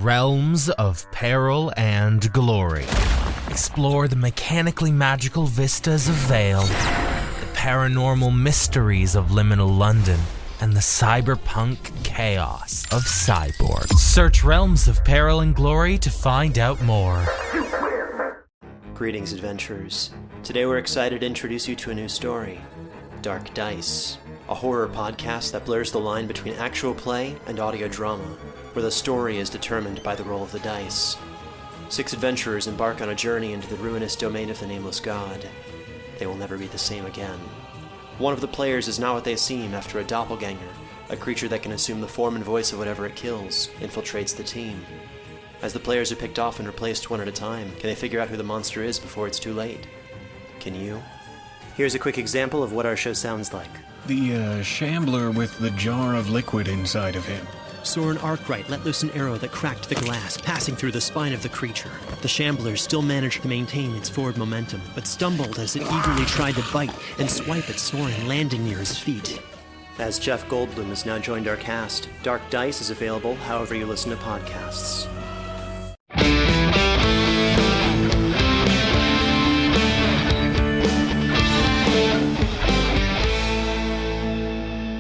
Realms of Peril and Glory. Explore the mechanically magical vistas of Vale, the paranormal mysteries of liminal London, and the cyberpunk chaos of Cyborg. Search Realms of Peril and Glory to find out more. Greetings, adventurers. Today we're excited to introduce you to a new story, Dark Dice, a horror podcast that blurs the line between actual play and audio drama, where the story is determined by the roll of the dice. 6 adventurers embark on a journey into the ruinous domain of the Nameless God. They will never be the same again. One of the players is not what they seem after a doppelganger, a creature that can assume the form and voice of whatever it kills, infiltrates the team. As the players are picked off and replaced one at a time, can they figure out who the monster is before it's too late? Can you? Here's a quick example of what our show sounds like. The shambler with the jar of liquid inside of him. Soren Arkwright let loose an arrow that cracked the glass, passing through the spine of the creature. The shambler still managed to maintain its forward momentum, but stumbled as it eagerly tried to bite and swipe at Soren, landing near his feet. As Jeff Goldblum has now joined our cast, Dark Dice is available however you listen to podcasts.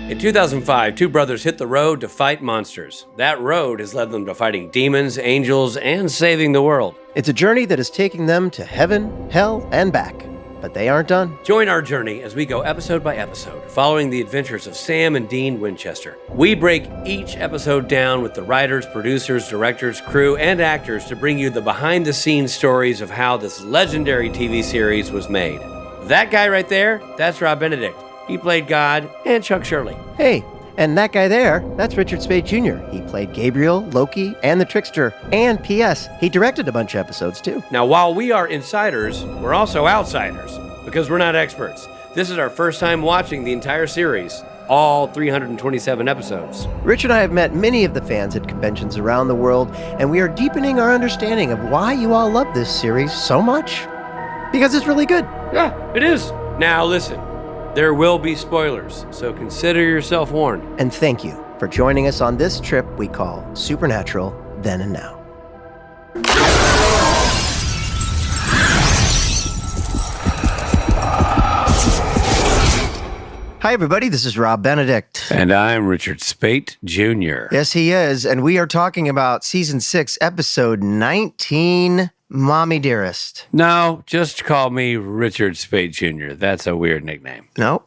In 2005, 2 brothers hit the road to fight monsters. That road has led them to fighting demons, angels, and saving the world. It's a journey that is taking them to heaven, hell, and back. But they aren't done. Join our journey as we go episode by episode, following the adventures of Sam and Dean Winchester. We break each episode down with the writers, producers, directors, crew, and actors to bring you the behind-the-scenes stories of how this legendary TV series was made. That guy right there, that's Rob Benedict. He played God and Chuck Shirley. Hey, and that guy there, that's Richard Spade Jr. He played Gabriel, Loki, and the Trickster. And P.S., he directed a bunch of episodes, too. Now, while we are insiders, we're also outsiders, because we're not experts. This is our first time watching the entire series, all 327 episodes. Rich and I have met many of the fans at conventions around the world, and we are deepening our understanding of why you all love this series so much. Because it's really good. Yeah, it is. Now, listen. There will be spoilers, so consider yourself warned. And thank you for joining us on this trip we call Supernatural Then and Now. Hi, everybody. This is Rob Benedict. And I'm Richard Spate Jr. Yes, he is. And we are talking about Season 6, Episode 19, Mommy Dearest. No, just call me Richard Spate Jr. That's a weird nickname. No,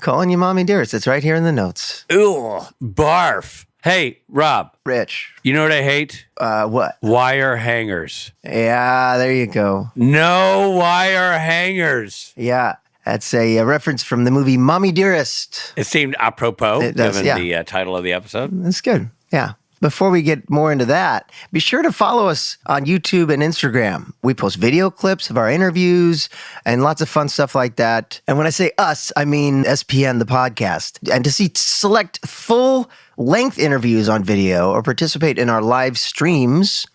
calling you Mommy Dearest. It's right here in the notes. Ew, barf. Hey, Rob. Rich. You know what I hate? What? Wire hangers. Yeah, there you go. No wire hangers. Yeah. That's a reference from the movie Mommy Dearest. It seemed apropos, it does, given the title of the episode. That's good. Yeah. Before we get more into that, be sure to follow us on YouTube and Instagram. We post video clips of our interviews and lots of fun stuff like that. And when I say us, I mean SPN, the podcast. And to see select full-length interviews on video or participate in our live streams,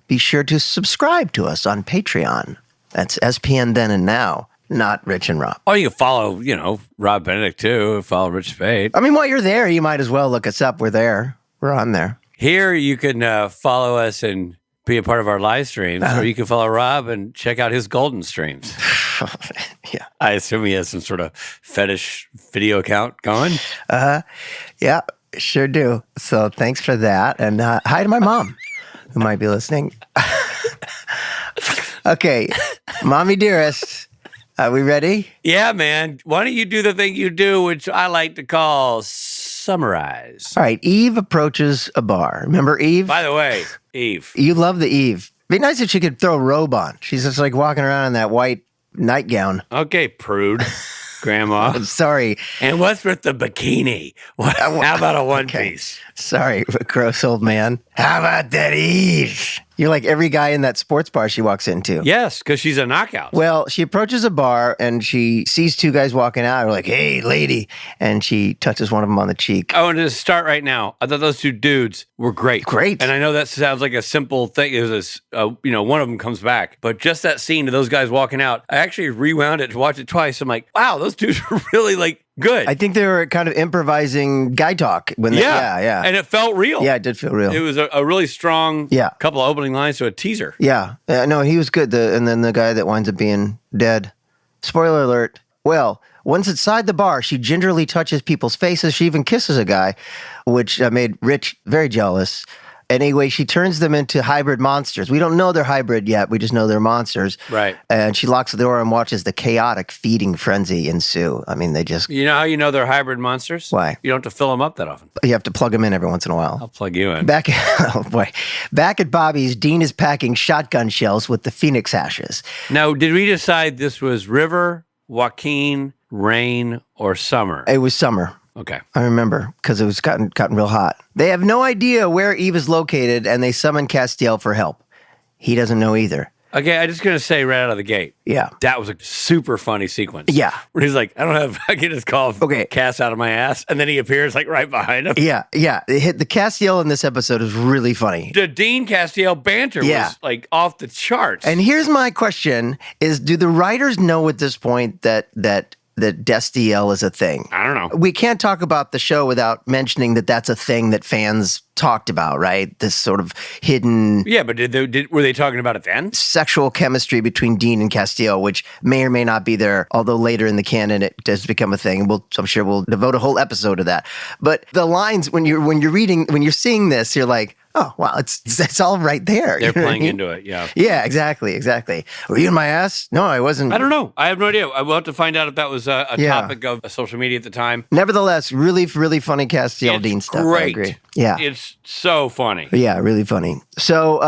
be sure to subscribe to us on Patreon. That's SPN Then and Now. Not Rich and Rob. Oh, you can follow, Rob Benedict, too. Follow Rich Spade. I mean, while you're there, you might as well look us up. We're there. We're on there. Here, you can follow us and be a part of our live streams, or you can follow Rob and check out his golden streams. Yeah. I assume he has some sort of fetish video account going. Yeah, sure do. So thanks for that. And hi to my mom, who might be listening. Okay, Mommy Dearest. Are we ready? Yeah, man. Why don't you do the thing you do, which I like to call summarize. All right. Eve approaches a bar. Remember Eve? By the way, Eve. You love the Eve. Be nice if she could throw a robe on. She's just like walking around in that white nightgown. Okay, prude. Grandma. I'm sorry. And what's with the bikini? How about a one piece? Sorry, gross old man. How about that Eve? You're like every guy in that sports bar she walks into. Yes, because she's a knockout. Well, she approaches a bar and she sees 2 guys walking out. Her like, hey, lady. And she touches one of them on the cheek. I want to start right now. I thought those 2 dudes were great. Great. And I know that sounds like a simple thing. It was one of them comes back. But just that scene of those guys walking out, I actually rewound it to watch it twice. I'm like, wow, those dudes are really like Good. I think they were kind of improvising guy talk when they, yeah. And it felt real. Yeah, it did feel real. It was a really strong couple of opening lines to a teaser. Yeah. No, he was good. And then the guy that winds up being dead. Spoiler alert. Well, once inside the bar, she gingerly touches people's faces. She even kisses a guy, which made Rich very jealous. Anyway, she turns them into hybrid monsters. We don't know they're hybrid yet. We just know they're monsters. Right. And she locks the door and watches the chaotic feeding frenzy ensue. I mean, they just... You know how you know they're hybrid monsters? Why? You don't have to fill them up that often. You have to plug them in every once in a while. I'll plug you in. Back at Bobby's, Dean is packing shotgun shells with the Phoenix ashes. Now, did we decide this was River, Joaquin, Rain, or Summer? It was summer. Okay. I remember, because it was gotten real hot. They have no idea where Eve is located, and they summon Castiel for help. He doesn't know either. Okay, I'm just going to say right out of the gate. Yeah. That was a super funny sequence. Yeah. Where he's like, I can just call Cass out of my ass, and then he appears like right behind him. Yeah. The Castiel in this episode is really funny. The Dean Castiel banter was like off the charts. And here's my question is, do the writers know at this point that Destiel is a thing? I don't know. We can't talk about the show without mentioning that that's a thing that fans talked about, right? This sort of hidden... Yeah, but were they talking about it then? Sexual chemistry between Dean and Castiel, which may or may not be there, although later in the canon it does become a thing. I'm sure we'll devote a whole episode to that. But the lines, when you're seeing this, you're like, oh, wow, it's all right there. They're playing into it, yeah. Yeah, exactly. Were you in my ass? No, I wasn't. I don't know. I have no idea. I will have to find out if that was a topic of social media at the time. Nevertheless, really, really funny Castiel Dean stuff. Great. I agree. Yeah. It's so funny. Yeah, really funny. So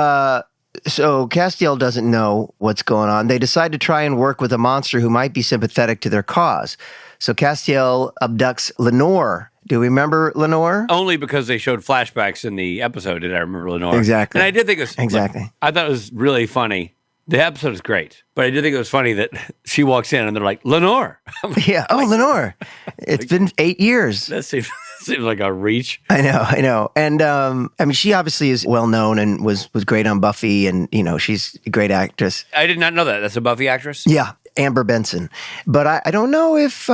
Castiel doesn't know what's going on. They decide to try and work with a monster who might be sympathetic to their cause. So Castiel abducts Lenore. Do we remember Lenore? Only because they showed flashbacks in the episode did I remember Lenore. Exactly. And I did think it was... Exactly. Look, I thought it was really funny. The episode is great, but I did think it was funny that she walks in and they're like, Lenore. Yeah. Oh, Lenore. It's been 8 years. That seems like a reach. I know. And I mean, she obviously is well known and was great on Buffy, and she's a great actress. I did not know that. That's a Buffy actress? Yeah, Amber Benson. But I don't know if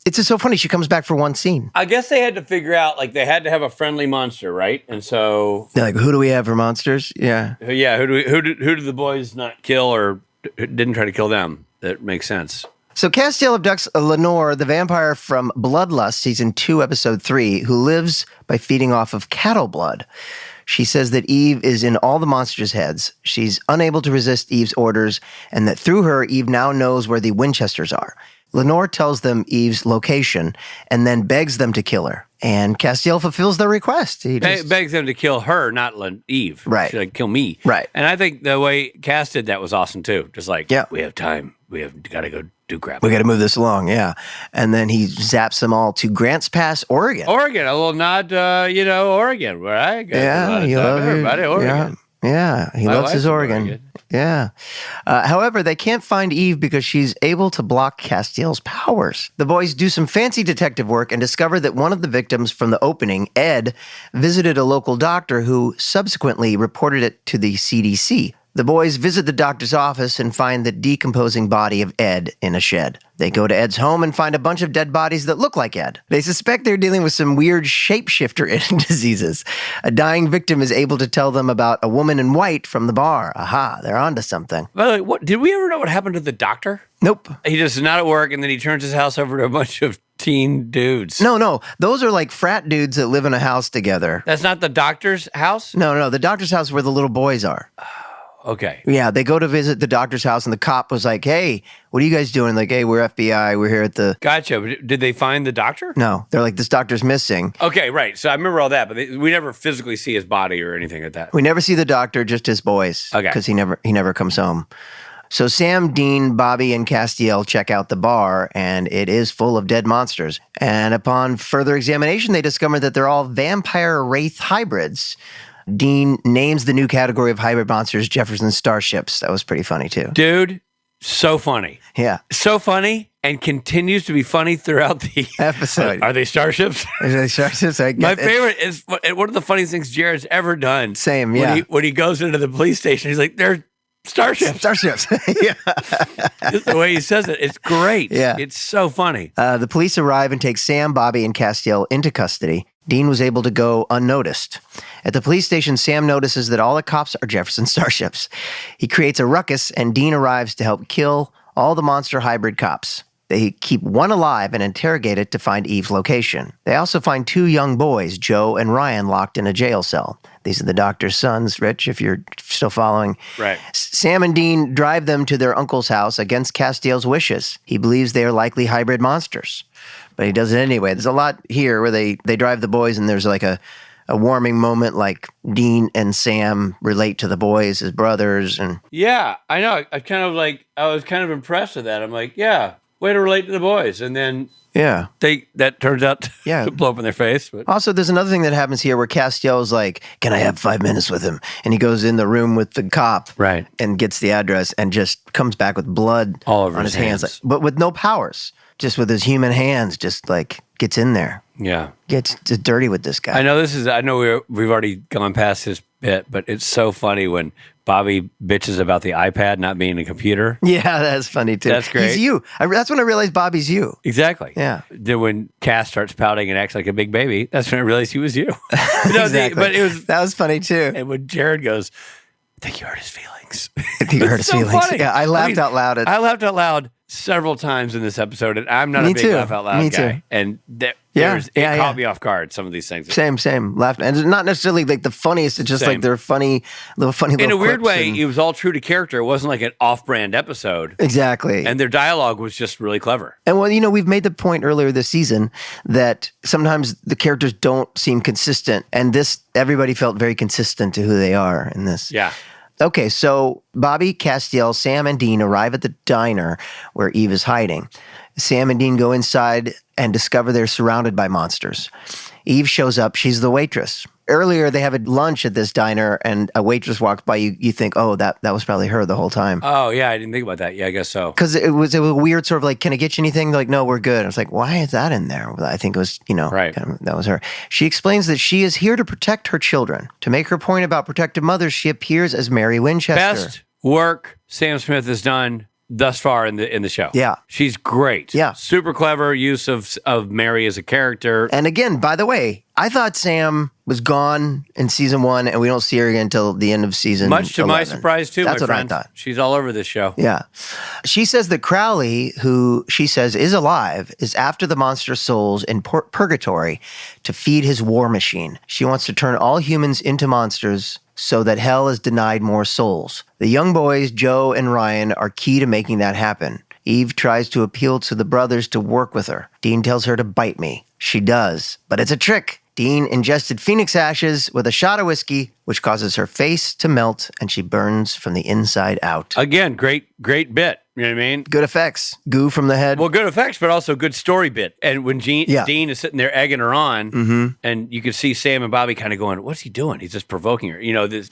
it's just so funny. She comes back for one scene. I guess they had to figure out, like, they had to have a friendly monster, right? And so they're like, who do we have for monsters? Yeah. Yeah. Who do the boys not kill or didn't try to kill them? That makes sense. So Castiel abducts Lenore, the vampire from Bloodlust, season 2, episode 3, who lives by feeding off of cattle blood. She says that Eve is in all the monsters' heads. She's unable to resist Eve's orders, and that through her, Eve now knows where the Winchesters are. Lenore tells them Eve's location and then begs them to kill her. And Castiel fulfills their request. He begs them to kill her, not Eve. Right. She's like, kill me. Right. And I think the way Cass did that was awesome, too. Just like, we have time. We have got to go do crap. We got to move this along, yeah. And then he zaps them all to Grants Pass, Oregon. A little nod, Oregon, where I got everybody, Oregon. Yeah, he loves his Oregon. Yeah. However, they can't find Eve because she's able to block Castiel's powers. The boys do some fancy detective work and discover that one of the victims from the opening, Ed, visited a local doctor who subsequently reported it to the CDC. The boys visit the doctor's office and find the decomposing body of Ed in a shed. They go to Ed's home and find a bunch of dead bodies that look like Ed. They suspect they're dealing with some weird shapeshifter diseases. A dying victim is able to tell them about a woman in white from the bar. Aha, they're onto something. By the way, did we ever know what happened to the doctor? Nope. He just is not at work, and then he turns his house over to a bunch of teen dudes. No. Those are like frat dudes that live in a house together. That's not the doctor's house? No. The doctor's house where the little boys are. Okay. Yeah, they go to visit the doctor's house, and the cop was like, hey, what are you guys doing? Like, hey, we're FBI. We're here at the... Gotcha. Did they find the doctor? No. They're like, this doctor's missing. Okay, right. So I remember all that, but we never physically see his body or anything like that. We never see the doctor, just his boys. Okay. Because he never comes home. So Sam, Dean, Bobby, and Castiel check out the bar, and it is full of dead monsters. And upon further examination, they discover that they're all vampire wraith hybrids. Dean names the new category of hybrid monsters Jefferson Starships. That was pretty funny, too. Dude, so funny. Yeah. So funny and continues to be funny throughout the episode. Are they starships? Are they starships? My favorite is one of the funniest things Jared's ever done. Same, yeah. When he goes into the police station, he's like, they're Starships. Starships. Yeah. Just the way he says it, it's great. Yeah. It's so funny. The police arrive and take Sam, Bobby, and Castiel into custody. Dean was able to go unnoticed. At the police station, Sam notices that all the cops are Jefferson starships. He creates a ruckus, and Dean arrives to help kill all the monster hybrid cops. They keep one alive and interrogate it to find Eve's location. They also find 2 young boys, Joe and Ryan, locked in a jail cell. These are the doctor's sons, Rich, if you're still following. Right. Sam and Dean drive them to their uncle's house against Castiel's wishes. He believes they are likely hybrid monsters, but he does it anyway. There's a lot here where they drive the boys, and there's like a warming moment, like Dean and Sam relate to the boys as brothers. And Yeah, I know. I was kind of impressed with that. I'm like, yeah, way to relate to the boys. And then yeah. that turns out Yeah. to blow up in their face. But Also, there's another thing that happens here where Castiel is like, can I have 5 minutes with him? And he goes in the room with the cop Right. and gets the address and just comes back with blood All over on his his hands. hands. But with no powers, just with his human hands, just like gets in there, yeah. gets dirty with this guy. I know we've already gone past this bit, but it's so funny when Bobby bitches about the iPad not being a computer. Yeah, that's funny too. That's great. He's you. That's when I realized Bobby's you. Exactly. Yeah. Then when Cass starts pouting and acts like a big baby, that's when I realized he was you. Exactly. But it was, that was funny too. and when Jared goes, I think you hurt his feelings. I think you hurt his so feelings. funny. Yeah, I laughed out loud. I laughed out loud several times in this episode, and I'm not Me a big too. laugh out loud Me guy. too. And Yeah, it yeah, caught yeah. me off guard, some of these things. Same. Laughed. And it's not necessarily like the funniest. It's just Same. like they're funny little In a weird quips way, and- it was all true to character. It wasn't like an off-brand episode. Exactly. And their dialogue was just really clever. And well, we've made the point earlier this season that sometimes the characters don't seem consistent. And everybody felt very consistent to who they are in this. Yeah. Okay, so Bobby, Castiel, Sam, and Dean arrive at the diner where Eve is hiding. Sam and Dean go inside and discover they're surrounded by monsters. Eve shows up. She's the waitress. Earlier, they have a lunch at this diner, and a waitress walks by. You think, oh, that was probably her the whole time. Oh, yeah, I didn't think about that. Yeah, I guess so. Because it was a weird sort of like, can I get you anything? They're like, no, we're good. I was like, why is that in there? Well, I think it was, Right. kind of, that was her. She explains that she is here to protect her children. To make her point about protective mothers, she appears as Mary Winchester. Best work Sam Smith has done thus far in the show. Yeah. She's great. Yeah. Super clever use of Mary as a character. And again, by the way, I thought Sam was gone in season 1, and we don't see her again until the end of season Much to my 11. surprise, too, That's my what friend. I thought. She's all over this show. Yeah. She says that Crowley, who she says is alive, is after the monster souls in purgatory to feed his war machine. She wants to turn all humans into monsters so that hell is denied more souls. The young boys, Joe and Ryan, are key to making that happen. Eve tries to appeal to the brothers to work with her. Dean tells her to bite me. She does, but it's a trick. Dean ingested phoenix ashes with a shot of whiskey, which causes her face to melt, and she burns from the inside out. Again, great bit. You know what I mean? Good effects. Goo from the head. Well, good effects, but also good story bit. And when Dean is sitting there egging her on, and you can see Sam and Bobby kind of going, what's he doing? He's just provoking her.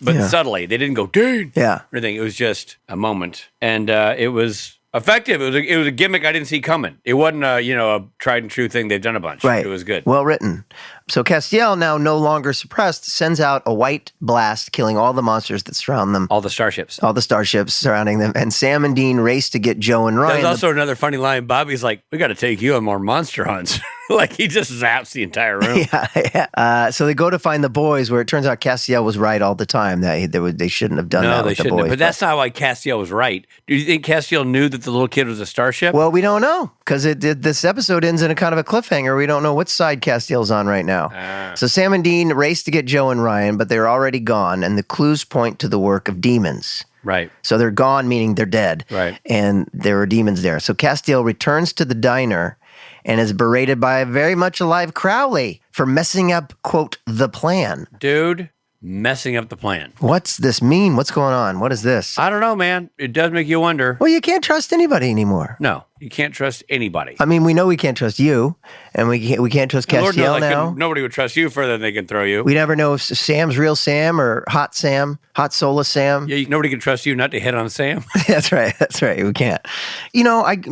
But subtly. They didn't go, Dean! Yeah. Or anything. It was just a moment. And it was effective. It was a gimmick I didn't see coming. It wasn't a tried and true thing they've done a bunch. Right. It was good. Well written. So Castiel, now no longer suppressed, sends out a white blast, killing all the monsters that surround them. All the starships. All the starships surrounding them. And Sam and Dean race to get Joe and Ryan. There's also another funny line. Bobby's like, we got to take you on more monster hunts. Like he just zaps the entire room. Yeah. So they go to find the boys, where it turns out Castiel was right all the time, that they shouldn't have done that No, they with the shouldn't boys. have. But that's not why Castiel was right. Do you think Castiel knew that the little kid was a starship? Well, we don't know, because this episode ends in a kind of a cliffhanger. We don't know what side Castiel's on right now. So Sam and Dean race to get Joe and Ryan, but they're already gone, and the clues point to the work of demons. Right. So they're gone, meaning they're dead. Right. And there are demons there. So Castiel returns to the diner and is berated by a very much alive Crowley for messing up, quote, the plan. Dude, messing up the plan. What's this mean? What's going on? What is this? I don't know, man. It does make you wonder. Well, you can't trust anybody anymore. No, you can't trust anybody. I mean, we know we can't trust you, and we can't trust Lord knows Castiel now. nobody would trust you further than they can throw you. We never know if Sam's real Sam or Hot Sola Sam. Yeah, nobody can trust you not to hit on Sam. That's right. We can't.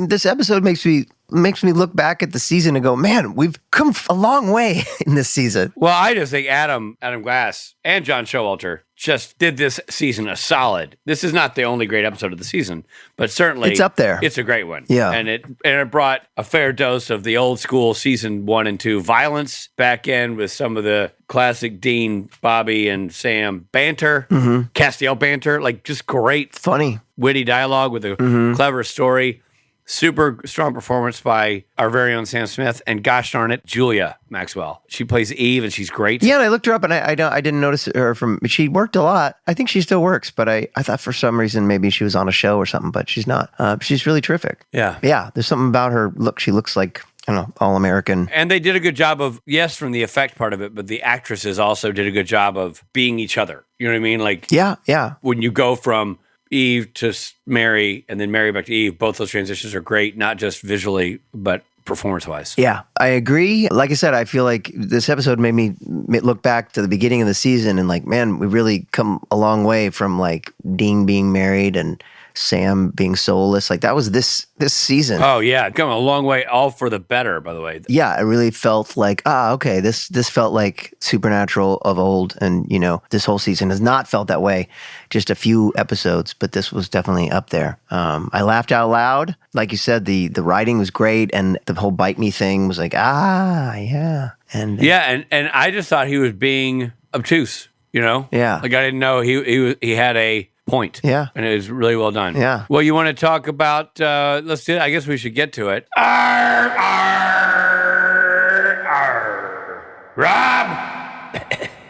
This episode makes me makes me look back at the season and go, man, we've come a long way in this season. Well, I just think Adam Glass and John Showalter just did this season a solid. This is not the only great episode of the season, but certainly It's up there. It's a great one. Yeah. And it brought a fair dose of the old school season 1 and 2 violence back in with some of the classic Dean, Bobby, and Sam banter, Castiel banter, like just great, Funny. witty dialogue with a clever story. Super strong performance by our very own Sam Smith, and gosh darn it, Julia Maxwell. She plays Eve, and she's great. Yeah, and I looked her up, and I didn't notice her from. She worked a lot. I think she still works, but I thought for some reason maybe she was on a show or something, but she's not. She's really terrific. Yeah. Yeah, there's something about her look. She looks like, I don't know, all-American. And they did a good job of, yes, from the effect part of it, but the actresses also did a good job of being each other. You know what I mean? Like, Yeah. when you go from Eve to Mary and then Mary back to Eve, both those transitions are great, not just visually, but performance-wise. Yeah, I agree. Like I said, I feel like this episode made me look back to the beginning of the season and like, man, we really come a long way from like Dean being married and Sam being soulless. Like that was this season. Oh, yeah. Come a long way, all for the better, by the way. Yeah, I really felt like, okay, this felt like Supernatural of old. And, you know, this whole season has not felt that way. Just a few episodes, but this was definitely up there. I laughed out loud. Like you said, the writing was great. And the whole bite me thing was like, yeah. And Yeah, and I just thought he was being obtuse, you know? Yeah. Like I didn't know he had a point. Yeah. And it was really well done. Yeah. Well, you want to talk about, let's do it. I guess we should get to it. Arr, arr, arr. Rob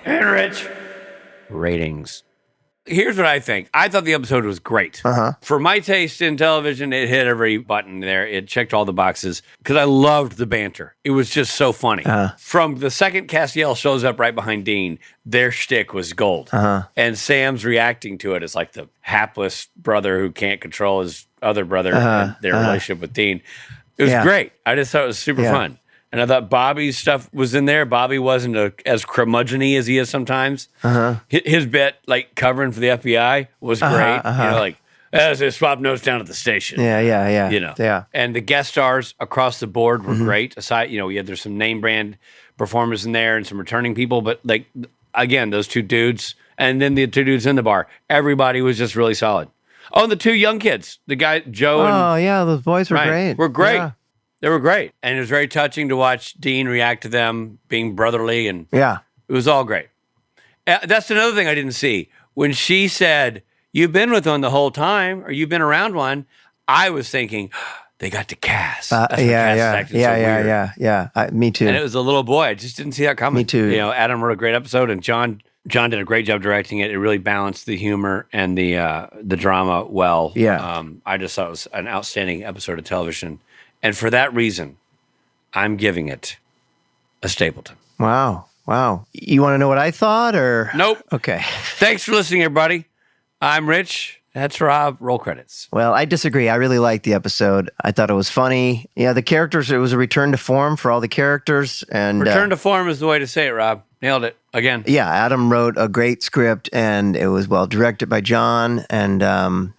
and Rich. Ratings. Here's what I think. I thought the episode was great. For my taste in television, it hit every button there. It checked all the boxes because I loved the banter. It was just so funny. From the second Castiel shows up right behind Dean, their shtick was gold. And Sam's reacting to it as like the hapless brother who can't control his other brother and their relationship with Dean. It was great. I just thought it was super fun. And I thought Bobby's stuff was in there. Bobby wasn't as curmudgeon-y as he is sometimes. His bit, like covering for the FBI, was great. You know, like, as they swap notes down at the station. Yeah. You know. Yeah. And the guest stars across the board were great. Aside, you know, there's some name brand performers in there and some returning people. But, like, again, those two dudes, and then the two dudes in the bar, everybody was just really solid. Oh, and the two young kids, the guy, Joe and Oh, yeah, those boys were Ryan, great. were great. Yeah. They were great. And it was very touching to watch Dean react to them being brotherly, and Yeah. it was all great. That's another thing I didn't see. When she said, "You've been with one the whole time," or "You've been around one," I was thinking, they got to cast. That's what Cass is acting so weird. Yeah. Me too. And it was a little boy. I just didn't see that coming. Me too. You know, Adam wrote a great episode, and John did a great job directing it. It really balanced the humor and the drama well. Yeah. I just thought it was an outstanding episode of television. And for that reason, I'm giving it a Stapleton. Wow. You want to know what I thought, or? Nope. Okay. Thanks for listening, everybody. I'm Rich. That's Rob. Roll credits. Well, I disagree. I really liked the episode. I thought it was funny. Yeah, the characters, it was a return to form for all the characters. And Return to form is the way to say it, Rob. Nailed it. Again. Yeah, Adam wrote a great script, and it was well directed by John. And I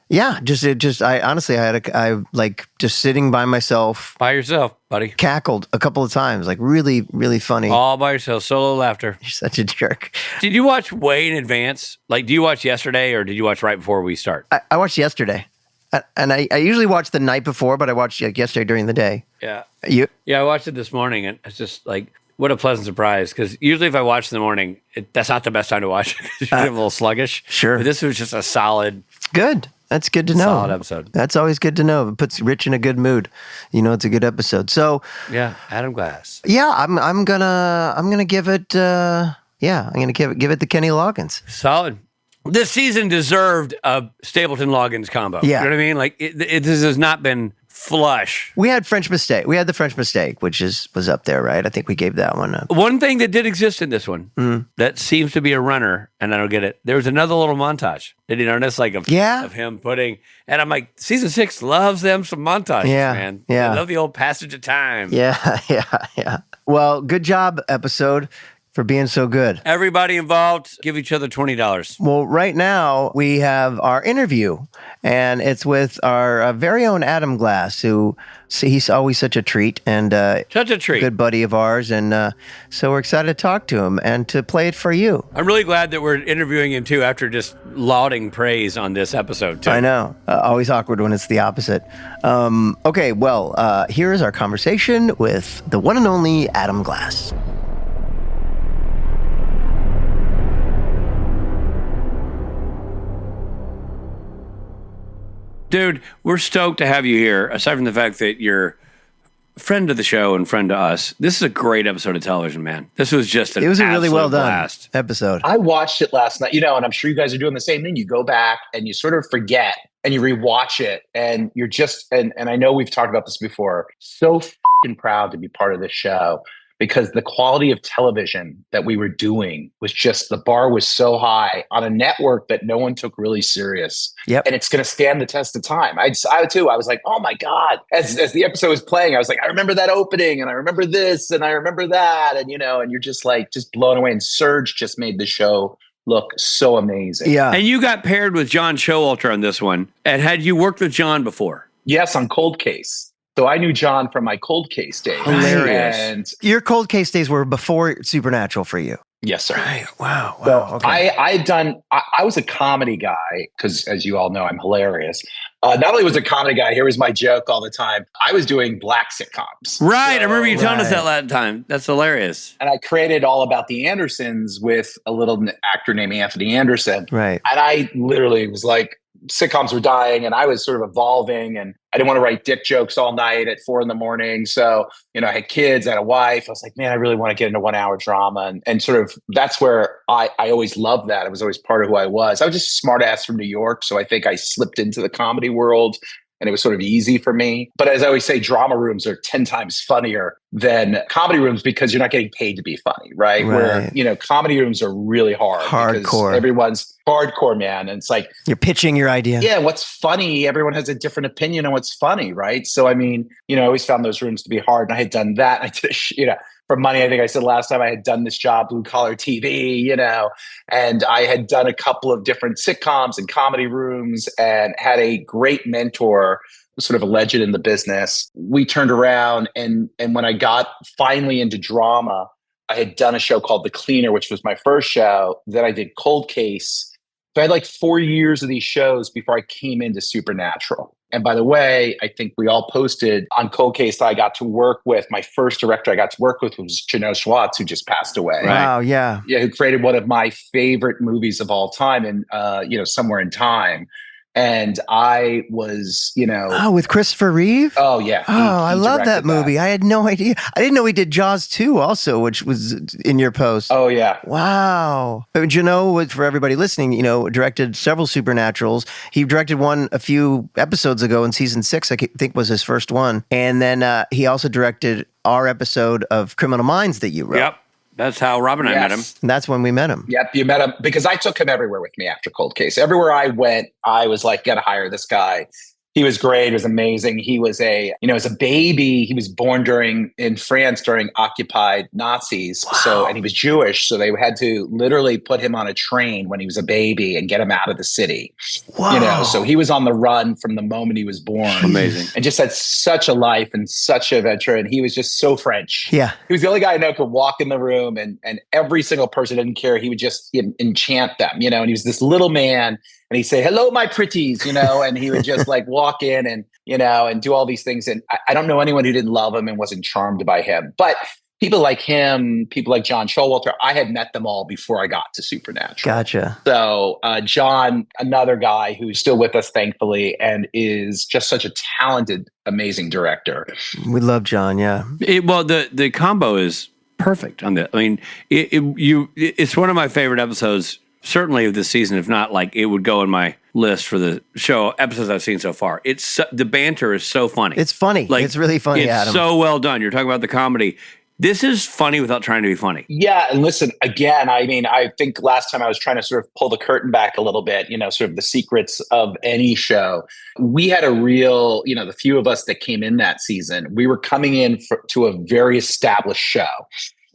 honestly, I like just sitting by myself, By yourself, buddy. cackled a couple of times, like really, really funny. All by yourself. Solo laughter. You're such a jerk. Did you watch way in advance? Like, do you watch yesterday, or did you watch right before we start? I watched yesterday, and I usually watch the night before, but I watched yesterday during the day. Yeah. You? Yeah, I watched it this morning, and it's just like, what a pleasant surprise. Because usually if I watch in the morning, that's not the best time to watch it because you're a little sluggish. Sure. But this was just a solid, Good. That's good to know. solid episode. That's always good to know. It puts Rich in a good mood. You know, it's a good episode. So, Yeah, Adam Glass. yeah, I'm gonna give it. I'm gonna give it to Kenny Loggins. Solid. This season deserved a Stapleton-Loggins combo. Yeah. You know what I mean? Like, this has not been flush. We had French Mistake. We had the French Mistake, which was up there, right? I think we gave that one up. One thing that did exist in this one that seems to be a runner, and I don't get it. There was another little montage. Did you notice? Like of him putting, and I'm like, season 6 loves them some montages, man. Yeah. I love the old passage of time. Yeah. Well, good job, episode. for being so good. Everybody involved, give each other $20. Well, right now we have our interview, and it's with our very own Adam Glass, who he's always such a treat and Such a treat. good buddy of ours. And so we're excited to talk to him and to play it for you. I'm really glad that we're interviewing him too after just lauding praise on this episode too. I know. Always awkward when it's the opposite. Okay, well, here is our conversation with the one and only Adam Glass. Dude, we're stoked to have you here. Aside from the fact that you're a friend of the show and friend to us, this is a great episode of television, man. This was just an It was a really absolute well done blast. episode. I watched it last night, and I'm sure you guys are doing the same thing. You go back and you sort of forget and you rewatch it, and you're just, and I know we've talked about this before, so fucking proud to be part of this show, because the quality of television that we were doing was just, the bar was so high on a network that no one took really serious. Yep. And it's going to stand the test of time. I too, I was like, oh my God, as the episode was playing, I was like, I remember that opening and I remember this and I remember that. And, and you're just like, just blown away. And Serge just made the show look so amazing. Yeah. And you got paired with John Showalter on this one. And had you worked with John before? Yes, on Cold Case. So I knew John from my Cold Case days. Hilarious. And Your Cold Case days were before Supernatural for you. yes, sir. Right. Wow. So Okay. I was a comedy guy because, as you all know, I'm hilarious. Not only was a comedy guy, here was my joke all the time. I was doing black sitcoms. Right. I remember you telling us Right. that last time. That's hilarious. And I created All About the Andersons with a little actor named Anthony Anderson. Right. And I literally was like, sitcoms were dying and I was sort of evolving, and I didn't want to write dick jokes all night at 4 a.m. So, I had kids, I had a wife. I was like, man, I really want to get into 1 hour drama. And sort of, that's where I always loved that. It was always part of who I was. I was just a smart ass from New York. So I think I slipped into the comedy world and it was sort of easy for me. But as I always say, drama rooms are 10 times funnier than comedy rooms because you're not getting paid to be funny, right? Right. Where, comedy rooms are really hard. because Hardcore. Everyone's hardcore, man. And it's like, You're pitching your idea. yeah, what's funny? Everyone has a different opinion on what's funny, right? So, I mean, I always found those rooms to be hard. And I had done that. I did, for money, I think I said last time I had done this job, blue collar TV, and I had done a couple of different sitcoms and comedy rooms and had a great mentor, sort of a legend in the business. We turned around and when I got finally into drama, I had done a show called The Cleaner, which was my first show. Then I did Cold Case. So I had like 4 years of these shows before I came into Supernatural. And by the way, I think we all posted on Cold Case that I got to work with. My first director I got to work with was Janelle Schwartz, who just passed away. Wow. Yeah. Yeah, who created one of my favorite movies of all time, and Somewhere in Time. And I was, Oh, with Christopher Reeve? oh yeah. I love that directed movie. I had no idea. I didn't know he did Jaws 2 also, which was in your post. Oh yeah. Wow. For everybody listening, directed several Supernaturals. He directed one a few episodes ago in season 6, I think was his first one. And then he also directed our episode of Criminal Minds that you wrote. Yep. That's how Rob and I met him. And that's when we met him. Yep, you met him because I took him everywhere with me after Cold Case. Everywhere I went, I was like, gotta hire this guy. He was great. He was amazing. He was as a baby, he was born in France during occupied Nazis. Wow. So, and he was Jewish. So they had to literally put him on a train when he was a baby and get him out of the city. Wow. So he was on the run from the moment he was born. Amazing. And just had such a life and such an adventure. And he was just so French. Yeah. He was the only guy I know who could walk in the room and every single person didn't care. He would just enchant them, and he was this little man and he'd say, hello, my pretties, and he would just like walk in and do all these things. And I don't know anyone who didn't love him and wasn't charmed by him. But people like him, people like John Showalter, I had met them all before I got to Supernatural. Gotcha. So John, another guy who's still with us, thankfully, and is just such a talented, amazing director. We love John, yeah. The combo is perfect on that. I mean, it's one of my favorite episodes, certainly of this season. If not, like it would go in my list for the show episodes I've seen so far. The banter is so funny. It's funny. It's really funny, it's Adam. so well done. You're talking about the comedy. This is funny without trying to be funny. Yeah. And listen, again, I mean, I think last time I was trying to sort of pull the curtain back a little bit, sort of the secrets of any show. We had a real, the few of us that came in that season, we were coming in to a very established show.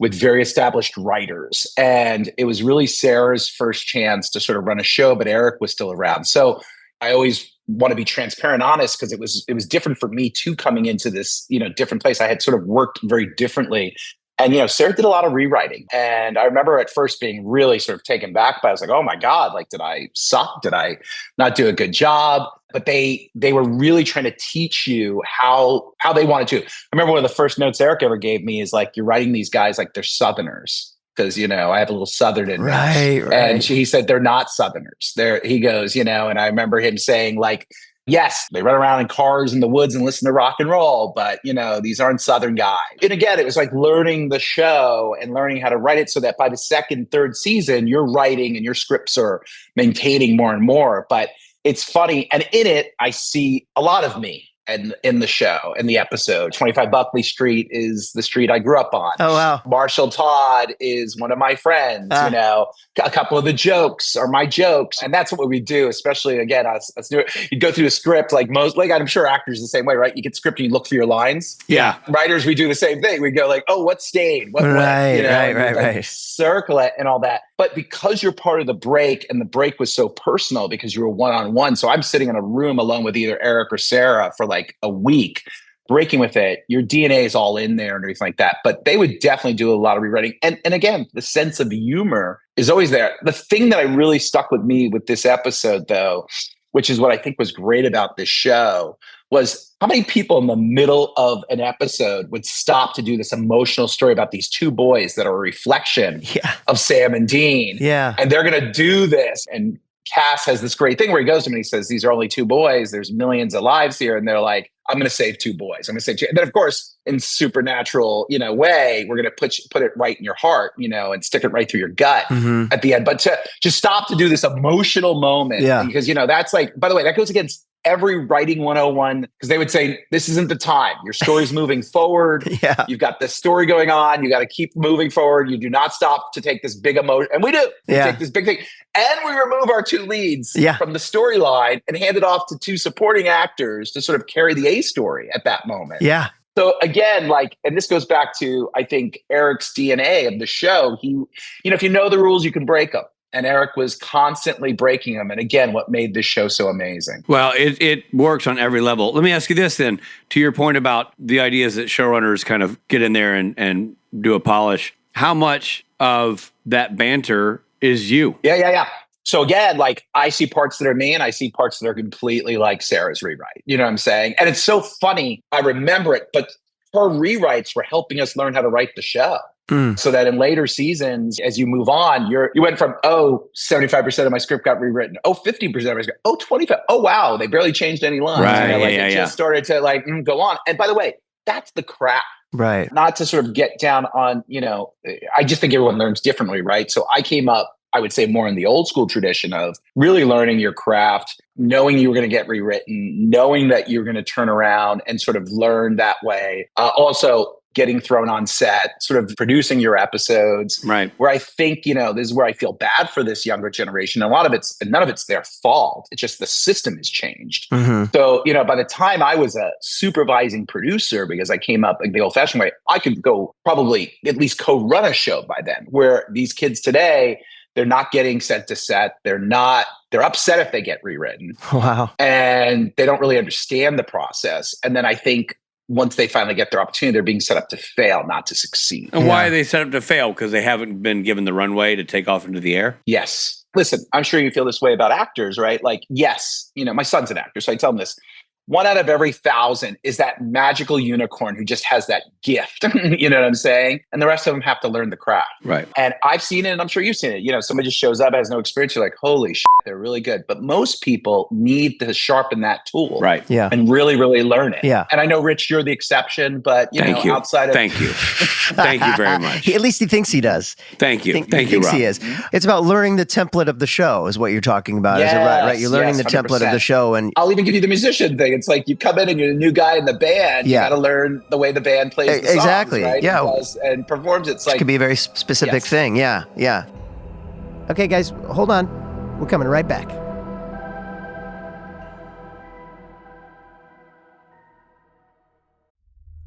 with very established writers. And it was really Sarah's first chance to sort of run a show, but Eric was still around. So I always want to be transparent, honest, because it was different for me too, coming into this, different place. I had sort of worked very differently. And, Sarah did a lot of rewriting. And I remember at first being really sort of taken back by, I was like, oh my God, like, did I suck? Did I not do a good job? But they were really trying to teach you how they wanted to. I remember one of the first notes Eric ever gave me is like, you're writing these guys like they're Southerners. Because, I have a little Southern in me. Right. And he said, they're not Southerners. He goes, and I remember him saying like, yes, they run around in cars in the woods and listen to rock and roll, but, these aren't Southern guys. And again, it was like learning the show and learning how to write it so that by the second, third season, you're writing and your scripts are maintaining more and more. But it's funny. And in it, I see a lot of me. And in the show, in the episode, 25 Buckley Street is the street I grew up on. Oh, wow. Marshall Todd is one of my friends. A couple of the jokes are my jokes. And that's what we do, especially, again, us do it. You go through a script like I'm sure actors the same way, right? You get script and you look for your lines. Yeah. Writers, we do the same thing. We go like, oh, what stayed? Right. Circle it and all that. But because you're part of the break, and the break was so personal because you were one-on-one. So I'm sitting in a room alone with either Eric or Sarah for like a week, breaking with it. Your DNA is all in there and everything like that. But they would definitely do a lot of rewriting. And again, the sense of humor is always there. The thing that I really stuck with me with this episode, though, which is what I think was great about this show, was how many people in the middle of an episode would stop to do this emotional story about these two boys that are a reflection of Sam and Dean. Yeah. And they're going to do this. And Cass has this great thing where he goes to them and he says, these are only two boys. There's millions of lives here. And they're like, I'm going to save two boys. I'm going to save two. And then, of course, in supernatural, way, we're going to put it right in your heart, and stick it right through your gut at the end. But to just stop to do this emotional moment, because, that's like, by the way, that goes against every writing 101, because they would say, this isn't the time. Your story's moving forward. You've got this story going on. You got to keep moving forward. You do not stop to take this big emotion. And we do. We take this big thing. And we remove our two leads from the storyline and hand it off to two supporting actors to sort of carry the A story at that moment. Yeah. So again, and this goes back to, I think, Eric's DNA of the show. He, if you know the rules, you can break them. And Eric was constantly breaking them. And again, what made this show so amazing. Well, it works on every level. Let me ask you this then, to your point about the ideas that showrunners kind of get in there and do a polish. How much of that banter is you? Yeah. So again, I see parts that are me and I see parts that are completely like Sarah's rewrite. You know what I'm saying? And it's so funny. I remember it, but her rewrites were helping us learn how to write the show. So that in later seasons, as you move on, you went from, 75% of my script got rewritten. 50% of my script. 25. Oh, wow. They barely changed any lines. Right. It just started to go on. And by the way, that's the craft. Right. Not to sort of get down on, I just think everyone learns differently, right? So I came up, I would say, more in the old school tradition of really learning your craft, knowing you were going to get rewritten, knowing that you were going to turn around and sort of learn that way. Also, getting thrown on set, sort of producing your episodes. Right. Where I think, this is where I feel bad for this younger generation. None of it's their fault. It's just the system has changed. So, by the time I was a supervising producer, because I came up the old fashioned way, I could go probably at least co-run a show by then, where these kids today, they're not getting sent to set. They're upset if they get rewritten. Wow. And they don't really understand the process. And then I think once they finally get their opportunity, they're being set up to fail, not to succeed. And why are they set up to fail? Because they haven't been given the runway to take off into the air? Yes. Listen, I'm sure you feel this way about actors, right? Yes, my son's an actor, so I tell him this. 1 out of every 1,000 is that magical unicorn who just has that gift. You know what I'm saying? And the rest of them have to learn the craft. Right. And I've seen it, and I'm sure you've seen it. Somebody just shows up, has no experience. You're like, holy shit, they're really good. But most people need to sharpen that tool. Right. Yeah. And really, really learn it. Yeah. And I know, Rich, you're the exception, but outside of... Thank you. Thank you very much. At least he thinks he does. Thank you. Thank he you, thinks Rob. he is. It's about learning the template of the show is what you're talking about. Is it right? You're learning the template of the show. And I'll even give you the musician thing. It's like you come in and you're a new guy in the band. You got to learn the way the band plays the songs, exactly. right? Yeah. And performs. It's like... It could be a very specific thing. Yeah. Okay, guys, hold on. We're coming right back.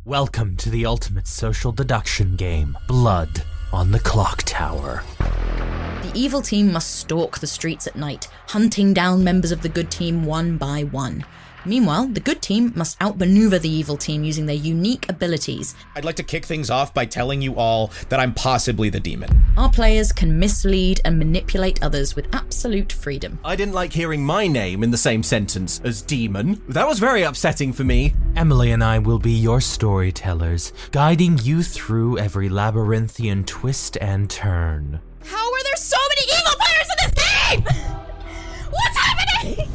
Welcome to the ultimate social deduction game, Blood on the Clock Tower. The evil team must stalk the streets at night, hunting down members of the good team one by one. Meanwhile, the good team must outmaneuver the evil team using their unique abilities. I'd like to kick things off by telling you all that I'm possibly the demon. Our players can mislead and manipulate others with absolute freedom. I didn't like hearing my name in the same sentence as demon. That was very upsetting for me. Emily and I will be your storytellers, guiding you through every labyrinthian twist and turn. How are there so many evil players in this game? What's happening?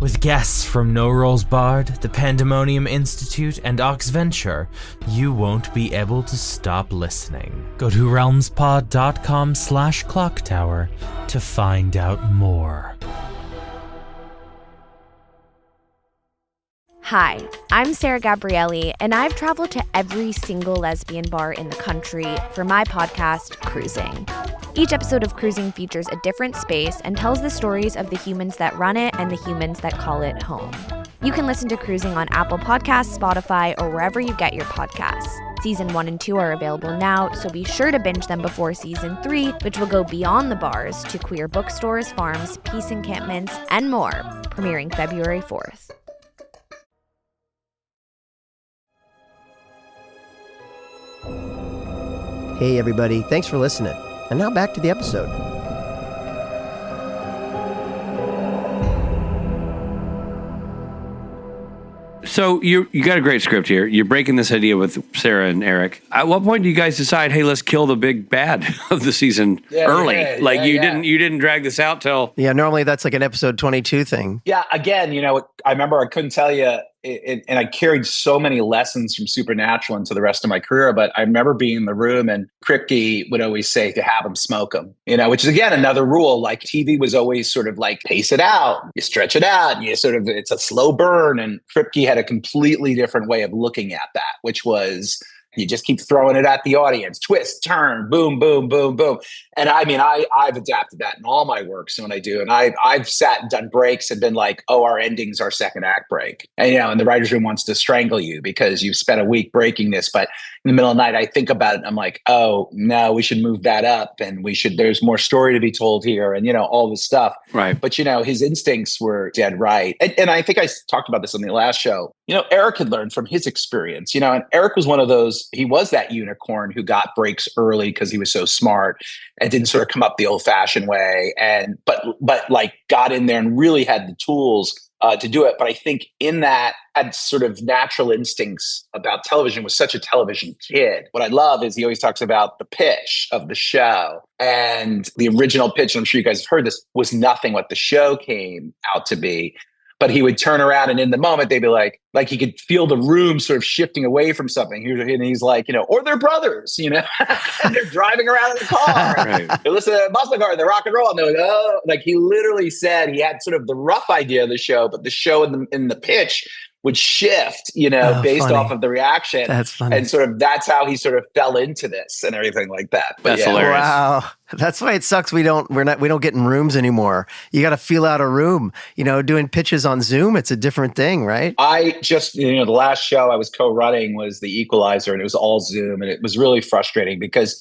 With guests from No Rolls Barred, the Pandemonium Institute, and Oxventure, you won't be able to stop listening. Go to realmspod.com/clocktower to find out more. Hi, I'm Sarah Gabrielli, and I've traveled to every single lesbian bar in the country for my podcast, Cruising. Each episode of Cruising features a different space and tells the stories of the humans that run it and the humans that call it home. You can listen to Cruising on Apple Podcasts, Spotify, or wherever you get your podcasts. Season 1 and 2 are available now, so be sure to binge them before Season 3, which will go beyond the bars to queer bookstores, farms, peace encampments, and more, premiering February 4th. Hey, everybody. Thanks for listening. And now back to the episode. So you got a great script here. You're breaking this idea with Sarah and Eric. At what point do you guys decide, hey, let's kill the big bad of the season early? You didn't drag this out till... Yeah, normally that's like an episode 22 thing. Yeah, again, I remember I couldn't tell you, and I carried so many lessons from Supernatural into the rest of my career, but I remember being in the room and Kripke would always say to have them smoke them, which is, again, another rule. Like TV was always sort of like, pace it out, you stretch it out, and it's a slow burn. And Kripke had a completely different way of looking at that, which was, you just keep throwing it at the audience. Twist, turn, boom, boom, boom, boom. And I mean, I've adapted that in all my works when I do. And I've sat and done breaks and been like, oh, our ending's our second act break. And the writer's room wants to strangle you because you've spent a week breaking this. But in the middle of the night, I think about it and I'm like, oh, no, we should move that up. And there's more story to be told here and, all this stuff. Right. But, his instincts were dead right. And I think I talked about this on the last show. Eric had learned from his experience, and Eric was one of those, he was that unicorn who got breaks early because he was so smart and didn't sort of come up the old fashioned way. But like got in there and really had the tools to do it. But I think in that had sort of natural instincts about television, was such a television kid. What I love is he always talks about the pitch of the show, and the original pitch, and I'm sure you guys have heard this, was nothing what the show came out to be. But he would turn around and in the moment, they'd be like he could feel the room sort of shifting away from something. And he's like, or they're brothers, and they're driving around in the car. Right. They listen to Muscle Guard, they rock and roll. And they're like, oh, like he literally said he had sort of the rough idea of the show, but the show in the pitch would shift, based funny. Off of the reaction. That's funny. And sort of that's how he sort of fell into this and everything like that. But That's hilarious. Wow. That's why it sucks we don't get in rooms anymore. You got to feel out a room. Doing pitches on Zoom, it's a different thing, right? I just, the last show I was co-running was The Equalizer, and it was all Zoom, and it was really frustrating because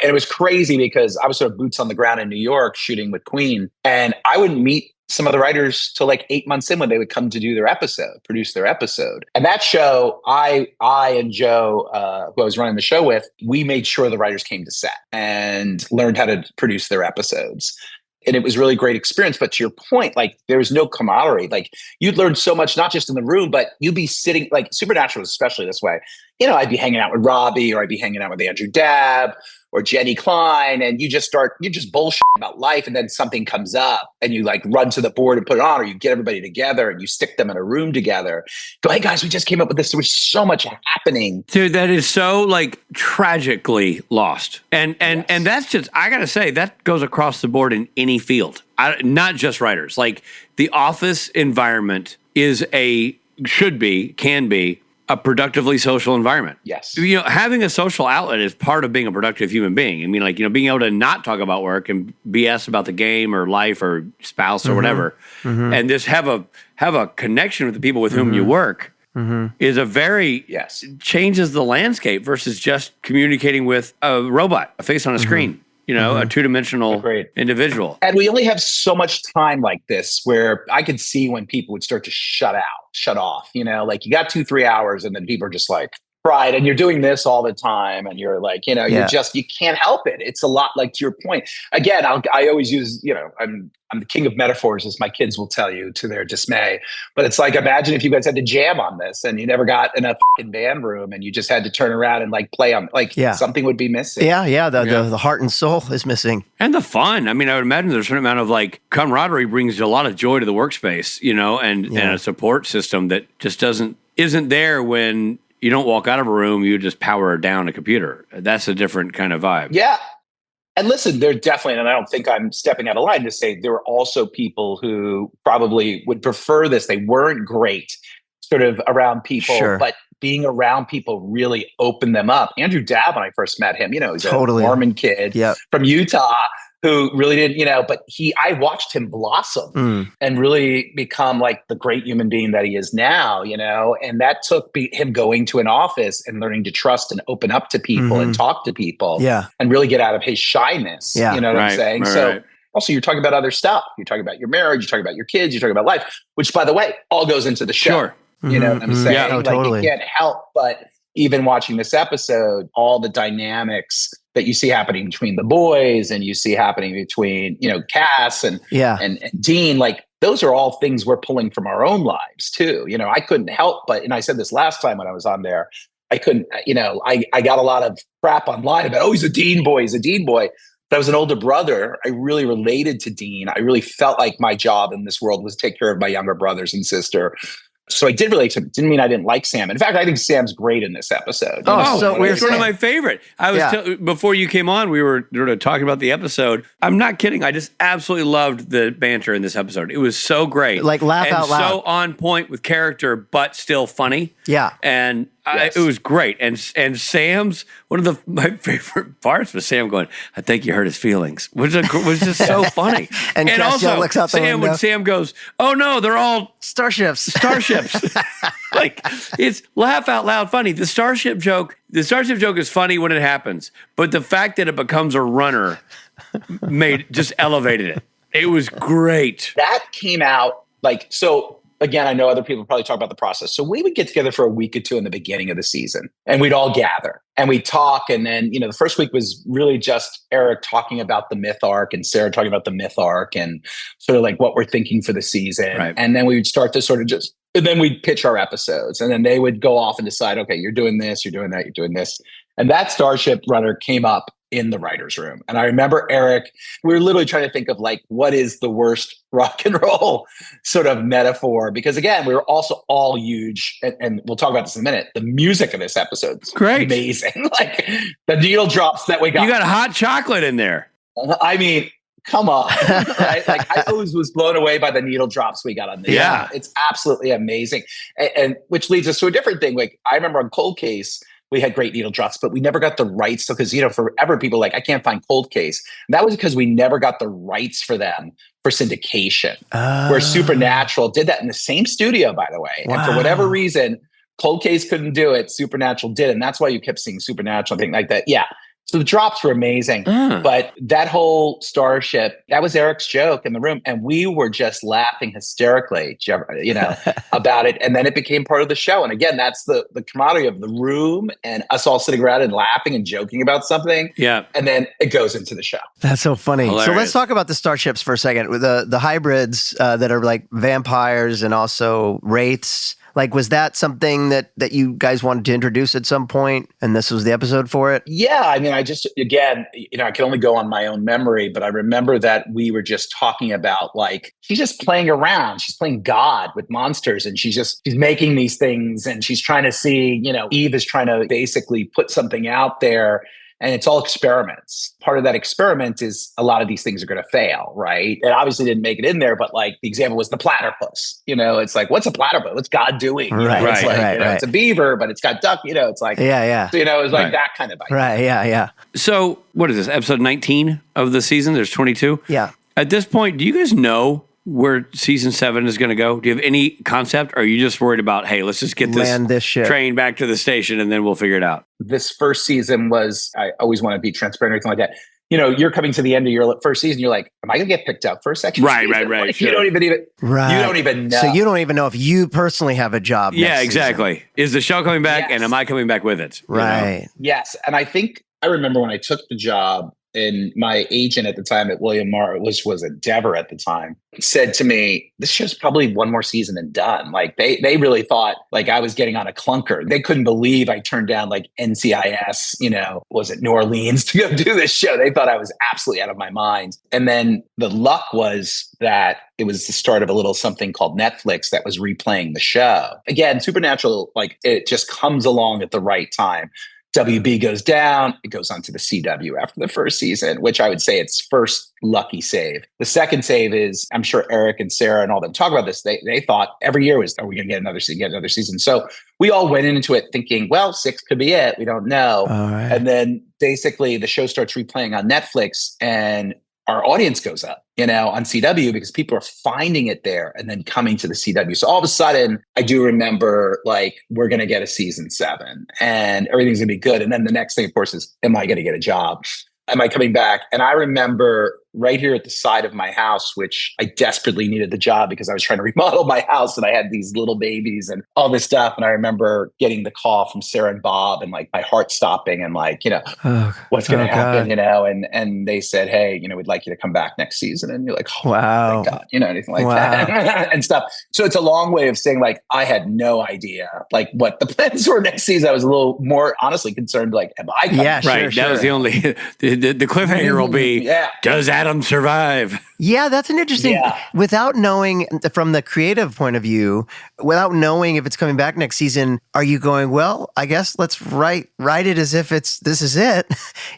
it was crazy because I was sort of boots on the ground in New York shooting with Queen, and I wouldn't meet some of the writers till like 8 months in when they would come to do their episode, produce their episode. And that show, I and Joe, who I was running the show with, we made sure the writers came to set and learned how to produce their episodes. And it was really great experience. But to your point, like there was no camaraderie. Like you'd learn so much, not just in the room, but you'd be sitting, like Supernatural was especially this way. I'd be hanging out with Robbie, or I'd be hanging out with Andrew Dabb or Jenny Klein, and you just bullshit about life, and then something comes up and you like run to the board and put it on, or you get everybody together and you stick them in a room together. Go, hey guys, we just came up with this. There was so much happening. Dude, that is so like tragically lost. And that's just, I gotta say, that goes across the board in any field. Not just writers. Like the office environment can be a productively social environment. Yes. Having a social outlet is part of being a productive human being. I mean, like, being able to not talk about work and BS about the game or life or spouse or whatever, and just have a connection with the people with whom you work. is a very changes the landscape versus just communicating with a robot, a face on a screen. A two-dimensional individual. And we only have so much time like this where I could see when people would start to shut off, like you got 2-3 hours and then people are just like, right. And you're doing this all the time. And you're like, you can't help it. It's a lot like to your point. Again, I always use, I'm the king of metaphors, as my kids will tell you to their dismay. But it's like, imagine if you guys had to jam on this and you never got in a fucking band room and you just had to turn around and like play on, something would be missing. The heart and soul is missing. And the fun. I mean, I would imagine there's a certain amount of like camaraderie brings a lot of joy to the workspace, and a support system that just isn't there when you don't walk out of a room, you just power down a computer. That's a different kind of vibe. Yeah. And listen, there definitely, and I don't think I'm stepping out of line to say there were also people who probably would prefer this. They weren't great sort of around people, but being around people really opened them up. Andrew Dabb, when I first met him, he's a Mormon kid from Utah who really didn't, but I watched him blossom and really become like the great human being that he is now, and that took him going to an office and learning to trust and open up to people and talk to people and really get out of his shyness. You know what I'm saying? Also, you're talking about other stuff. You're talking about your marriage, you're talking about your kids, you're talking about life, which by the way, all goes into the show. You know what I'm saying? Yeah, totally. You can't help but even watching this episode, all the dynamics that you see happening between the boys and you see happening between, Cass and Dean, like those are all things we're pulling from our own lives too. I couldn't help but, and I said this last time when I was on there, I couldn't, I got a lot of crap online about, he's a Dean boy. But I was an older brother. I really related to Dean. I really felt like my job in this world was to take care of my younger brothers and sister. So I did relate to him. Didn't mean I didn't like Sam. In fact, I think Sam's great in this episode. It's one of my favorite. I was before you came on, we were talking about the episode. I'm not kidding. I just absolutely loved the banter in this episode. It was so great. Like laugh out loud. So on point with character, but still funny. Yeah. And it was great. And Sam's, one of my favorite parts was Sam going, I think you hurt his feelings, which was just so funny. and also, looks out the window. When Sam goes, oh no, they're all starships. Like, it's laugh out loud funny. The starship joke is funny when it happens, but the fact that it becomes a runner just elevated it. It was great. That came out so. Again, I know other people probably talk about the process. So we would get together for a week or two in the beginning of the season and we'd all gather and we'd talk. And then, the first week was really just Eric talking about the myth arc and Sarah talking about the myth arc and sort of like what we're thinking for the season. Right. And then we would start to sort of and then we'd pitch our episodes and then they would go off and decide, okay, you're doing this, you're doing that, you're doing this. And that Starship Runner came up in the writer's room. And I remember Eric, we were literally trying to think of like, what is the worst rock and roll sort of metaphor? Because again, we were also all huge, and we'll talk about this in a minute. The music of this episode is great. Amazing. Like the needle drops that we got. You got hot chocolate in there. I mean, come on. Right? Like I always was blown away by the needle drops we got on this. Yeah. It's absolutely amazing. And which leads us to a different thing. Like I remember on Cold Case, we had great needle drops, but we never got the rights. So, because, forever people like, I can't find Cold Case. And that was because we never got the rights for them for syndication, where Supernatural did that in the same studio, by the way. Wow. And for whatever reason, Cold Case couldn't do it. Supernatural did. And that's why you kept seeing Supernatural, thing like that. Yeah. So the drops were amazing, but that whole starship, that was Eric's joke in the room. And we were just laughing hysterically, about it. And then it became part of the show. And again, that's the camaraderie of the room and us all sitting around and laughing and joking about something. Yeah. And then it goes into the show. That's so funny. Hilarious. So let's talk about the starships for a second. The hybrids that are like vampires and also wraiths. Like, was that something that you guys wanted to introduce at some point, and this was the episode for it? Yeah, I mean, I can only go on my own memory, but I remember that we were just talking about, like, she's just playing around. She's playing God with monsters, and she's making these things, and she's trying to see, Eve is trying to basically put something out there. And it's all experiments. Part of that experiment is a lot of these things are going to fail, right? It obviously didn't make it in there, but like the example was the platypus. It's like, what's a platypus? What's God doing? It's a beaver, but it's got duck. It's like, yeah. So, it was like that kind of idea. Right, yeah. So what is this, episode 19 of the season? There's 22? Yeah. At this point, do you guys know where season 7 is going to go? Do you have any concept? Or are you just worried about, hey, let's just get this ship. train back to the station and then we'll figure it out? This first season was, I always want to be transparent or anything like that. You know, you're coming to the end of your first season. You're like, am I going to get picked up for a second season? Right. Like, Sure. You don't even know. So you don't even know if you personally have a job. Yeah, next exactly. season. Is the show coming back and am I coming back with it? Right. You know? Yes. And I think I remember when I took the job, and my agent at the time at William Morris, which was Endeavor at the time, said to me, this show's probably one more season and done. Like they really thought like I was getting on a clunker. They couldn't believe I turned down like NCIS, was it New Orleans to go do this show? They thought I was absolutely out of my mind. And then the luck was that it was the start of a little something called Netflix that was replaying the show. Again, Supernatural, like it just comes along at the right time. WB goes down, it goes on to the CW after the first season, which I would say it's first lucky save. The second save is, I'm sure Eric and Sarah and all them talk about this. They thought every year was, are we going to get another season? So we all went into it thinking, well, 6 could be it. We don't know. Right. And then basically the show starts replaying on Netflix and our audience goes up, on CW because people are finding it there and then coming to the CW. So all of a sudden, I do remember like, we're going to get a season 7 and everything's going to be good. And then the next thing, of course, is, am I going to get a job? Am I coming back? And I remember right here at the side of my house, which I desperately needed the job because I was trying to remodel my house and I had these little babies and all this stuff. And I remember getting the call from Sarah and Bob and like my heart stopping and like, what's going to happen, and they said, hey, we'd like you to come back next season. And you're like, oh, wow, thank God, anything like that and stuff. So it's a long way of saying like, I had no idea like what the plans were next season. I was a little more honestly concerned, like, am I coming? Yeah, right. That was the only, the cliffhanger will be, does Adam survive? Yeah, that's an interesting, without knowing from the creative point of view, without knowing if it's coming back next season, are you going, well, I guess let's write it as if this is it.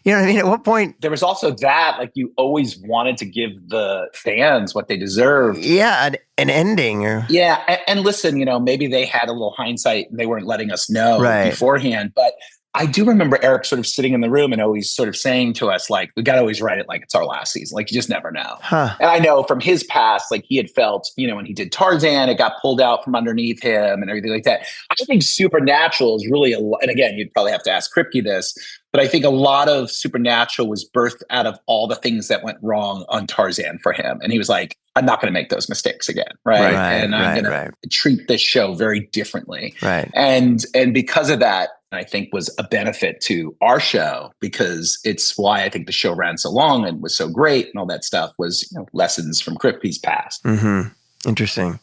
You know what I mean? At what point? There was also that, like you always wanted to give the fans what they deserved. Yeah, an ending. Yeah, and listen, maybe they had a little hindsight and they weren't letting us know beforehand, but I do remember Eric sort of sitting in the room and always sort of saying to us, like, we got to always write it like it's our last season. Like, you just never know. And I know from his past, like he had felt, when he did Tarzan, it got pulled out from underneath him and everything like that. I think Supernatural is really, and again, you'd probably have to ask Kripke this, but I think a lot of Supernatural was birthed out of all the things that went wrong on Tarzan for him. And he was like, I'm not going to make those mistakes again. Right. And I'm going to treat this show very differently. Right. And because of that, I think was a benefit to our show because it's why I think the show ran so long and was so great and all that stuff was lessons from Kripke's past. Mm-hmm. Interesting.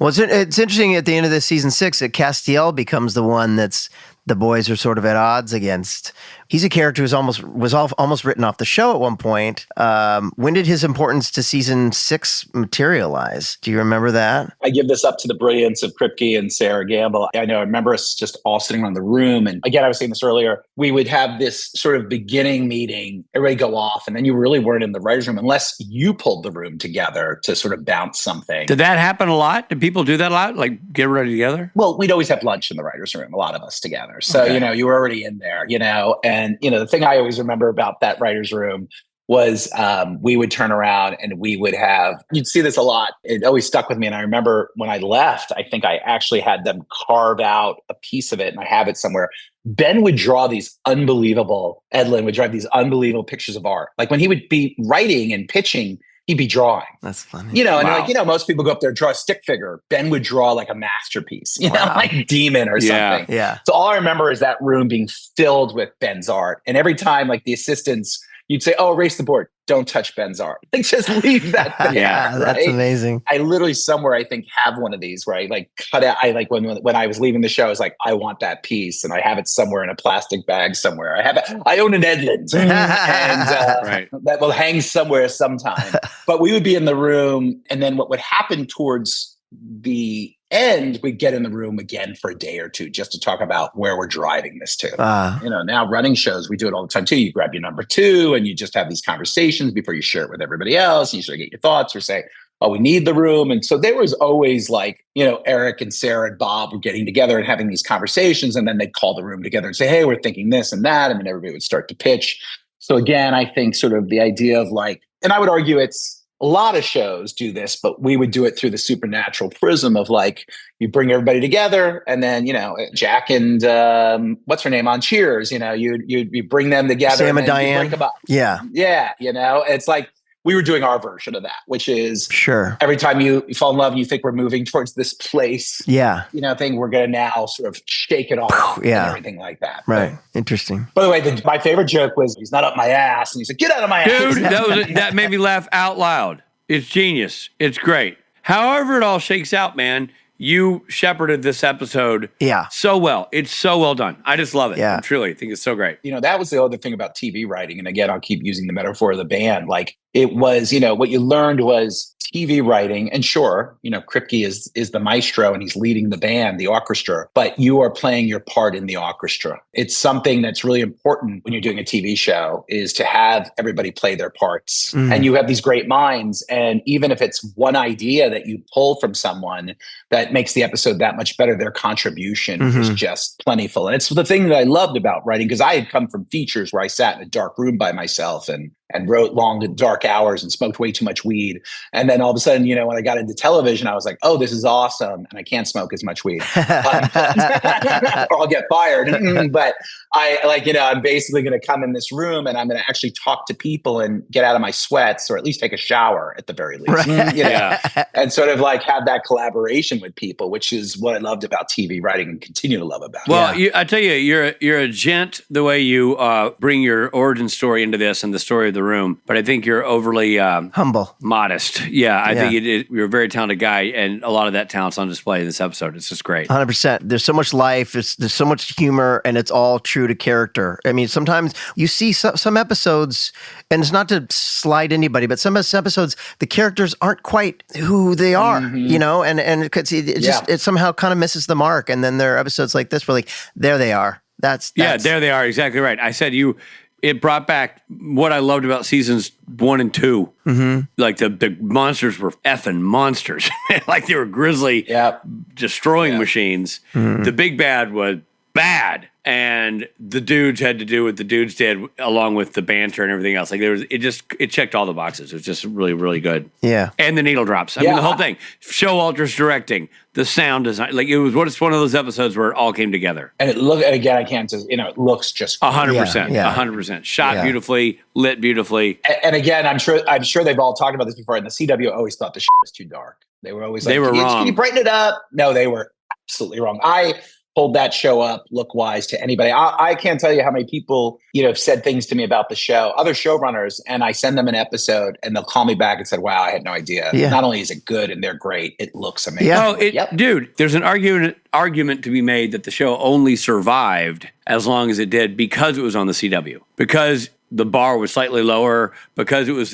Well, it's interesting at the end of this season 6 that Castiel becomes the one that's the boys are sort of at odds against. He's a character who's almost written off the show at one point. When did his importance to season 6 materialize? Do you remember that? I give this up to the brilliance of Kripke and Sarah Gamble. I remember us just all sitting around the room. And again, I was saying this earlier, we would have this sort of beginning meeting, everybody go off, and then you really weren't in the writer's room unless you pulled the room together to sort of bounce something. Did that happen a lot? Did people do that a lot? Like get ready together? Well, we'd always have lunch in the writer's room, a lot of us together. So, you were already in there, and, the thing I always remember about that writer's room was we would turn around and we would you'd see this a lot. It always stuck with me. And I remember when I left, I think I actually had them carve out a piece of it and I have it somewhere. Ben would draw these unbelievable, Edlin would draw these unbelievable pictures of art. Like when he would be writing and pitching, he'd be drawing. That's funny. And most people go up there and draw a stick figure. Ben would draw like a masterpiece, like Demon or something. Yeah. So all I remember is that room being filled with Ben's art. And every time like the assistants, you'd say, oh, erase the board. Don't touch Ben's art. Like just leave that there. Yeah, that's amazing. I literally somewhere I think have one of these where I like cut out. I like when I was leaving the show, I was like, I want that piece, and I have it somewhere in a plastic bag somewhere. I own an Edlund, and that will hang somewhere sometime. But we would be in the room, and then what would happen towards the end, we'd get in the room again for a day or two just to talk about where we're driving this to. Now running shows, we do it all the time too. You grab your number 2 and you just have these conversations before you share it with everybody else. And you sort of get your thoughts or say, oh, we need the room. And so there was always like, Eric and Sarah and Bob were getting together and having these conversations. And then they'd call the room together and say, hey, we're thinking this and that. And then everybody would start to pitch. So again, I think sort of the idea of like, and I would argue it's a lot of shows do this, but we would do it through the supernatural prism of like, you bring everybody together, and then, Jack and what's her name on Cheers, you bring them together. Sam and Diane. Break them up. Yeah. Yeah. It's like, we were doing our version of that, which is every time you fall in love and you think we're moving towards this place, thing, we're going to now sort of shake it all up and everything like that. Right. Interesting. By the way, my favorite joke was, he's not up my ass. And he said, get out of my ass. Dude, that made me laugh out loud. It's genius. It's great. However it all shakes out, man, you shepherded this episode so well. It's so well done. I just love it. I truly think it's so great. That was the other thing about TV writing. And again, I'll keep using the metaphor of the band. Like, it was, what you learned was TV writing. And sure, Kripke is the maestro and he's leading the band, the orchestra, but you are playing your part in the orchestra. It's something that's really important when you're doing a TV show, is to have everybody play their parts. And you have these great minds. And even if it's one idea that you pull from someone that makes the episode that much better, their contribution is just plentiful. And it's the thing that I loved about writing, because I had come from features where I sat in a dark room by myself and wrote long and dark hours and smoked way too much weed. And then all of a sudden, when I got into television, I was like, oh, this is awesome. And I can't smoke as much weed or I'll get fired. But I'm basically going to come in this room and I'm going to actually talk to people and get out of my sweats, or at least take a shower at the very least, and sort of like have that collaboration with people, which is what I loved about TV writing and continue to love about it. Well, I tell you, you're a gent the way you bring your origin story into this and the story of the room, but I think you're overly humble, modest. I think you're a very talented guy, and a lot of that talent's on display in this episode. It's just great. 100%. There's so much life. There's so much humor, and it's all true to character. I mean, sometimes you see some episodes, and it's not to slight anybody, but some episodes, the characters aren't quite who they are, and it somehow kind of misses the mark. And then there are episodes like this where, like, there they are. That's there they are. Exactly right. I said it brought back what I loved about seasons 1 and 2. Like the monsters were effing monsters. Like they were grisly, destroying machines. The big bad was bad, and the dudes had to do what the dudes did, along with the banter and everything else. Like it checked all the boxes. It was just really, really good. Yeah. And the needle drops. I mean, the whole thing. Showalter's directing, the sound design. Like it's one of those episodes where it all came together. And it looks just 100%, 100%. Shot beautifully, lit beautifully. And again, I'm sure they've all talked about this before. And the CW always thought the shit was too dark. They were always like, wrong. Can you brighten it up? No, they were absolutely wrong. I hold that show up look-wise to anybody. I can't tell you how many people, have said things to me about the show, other showrunners, and I send them an episode and they'll call me back and said, wow, I had no idea. Not only is it good and they're great, it looks amazing. Dude, there's an argument to be made that the show only survived as long as it did because it was on the CW. Because the bar was slightly lower, because it was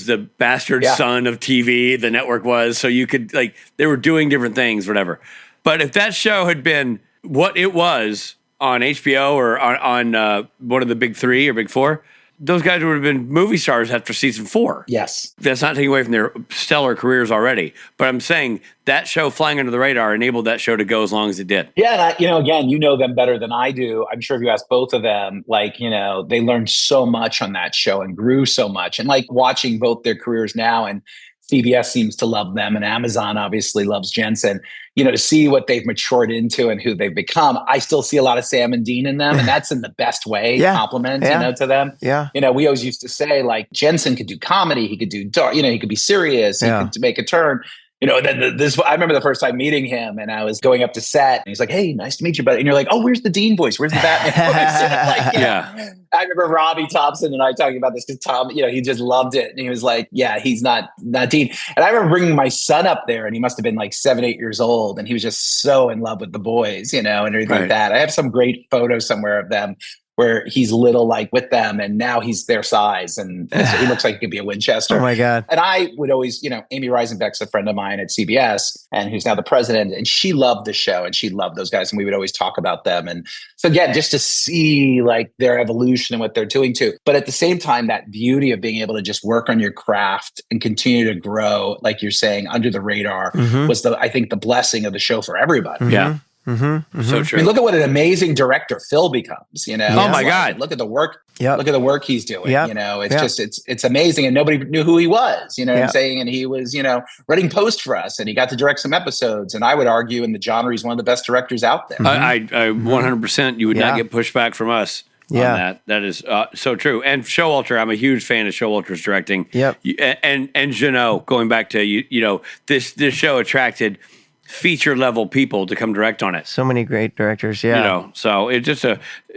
the bastard son of TV, the network was, so you could, like, they were doing different things, whatever. But if that show had been what it was on HBO or on one of the big 3 or big 4, those guys would have been movie stars after season 4. Yes. That's not taking away from their stellar careers already. But I'm saying that show, flying under the radar, enabled that show to go as long as it did. Yeah. And again, you know them better than I do. I'm sure if you ask both of them, they learned so much on that show and grew so much. And watching both their careers now, and CBS seems to love them, and Amazon obviously loves Jensen. To see what they've matured into and who they've become. I still see a lot of Sam and Dean in them, and that's in the best way. Compliment, to them. Yeah. We always used to say, Jensen could do comedy, he could do dark, he could be serious, he could make a turn. I remember the first time meeting him, and I was going up to set, and he's like, "Hey, nice to meet you, buddy." And you're like, "Oh, where's the Dean voice? Where's the Batman voice?" I remember Robbie Thompson and I talking about this because Tom, he just loved it, and he was like, "Yeah, he's not Dean." And I remember bringing my son up there, and he must have been 7, 8 years old, and he was just so in love with the boys, and everything like that. I have some great photos somewhere of them where he's little, with them, and now he's their size, and so he looks like he could be a Winchester. Oh my God. And I would always, Amy Reisenbeck's a friend of mine at CBS, and who's now the president, and she loved the show, and she loved those guys, and we would always talk about them. And so again, just to see their evolution and what they're doing too. But at the same time, that beauty of being able to just work on your craft and continue to grow, like you're saying, under the radar was I think the blessing of the show for everybody. Yeah. So true. I mean, look at what an amazing director Phil becomes, you know? Oh my Like, God. look at the work. Yep. Look at the work he's doing. Yep. You know, it's Yep. just, it's amazing. And nobody knew who he was, you know what I'm Yep. saying? And he was, you know, writing post for us and he got to direct some episodes. And I would argue in the genre, he's one of the best directors out there. I 100%, you would Yeah. not get pushback from us Yeah. on that. That is so true. And Showalter, I'm a huge fan of Showalter's directing. Yep. And Jeannot, going back to, you know, this show attracted feature level people to come direct on it. So many great directors. Yeah. You know, so it's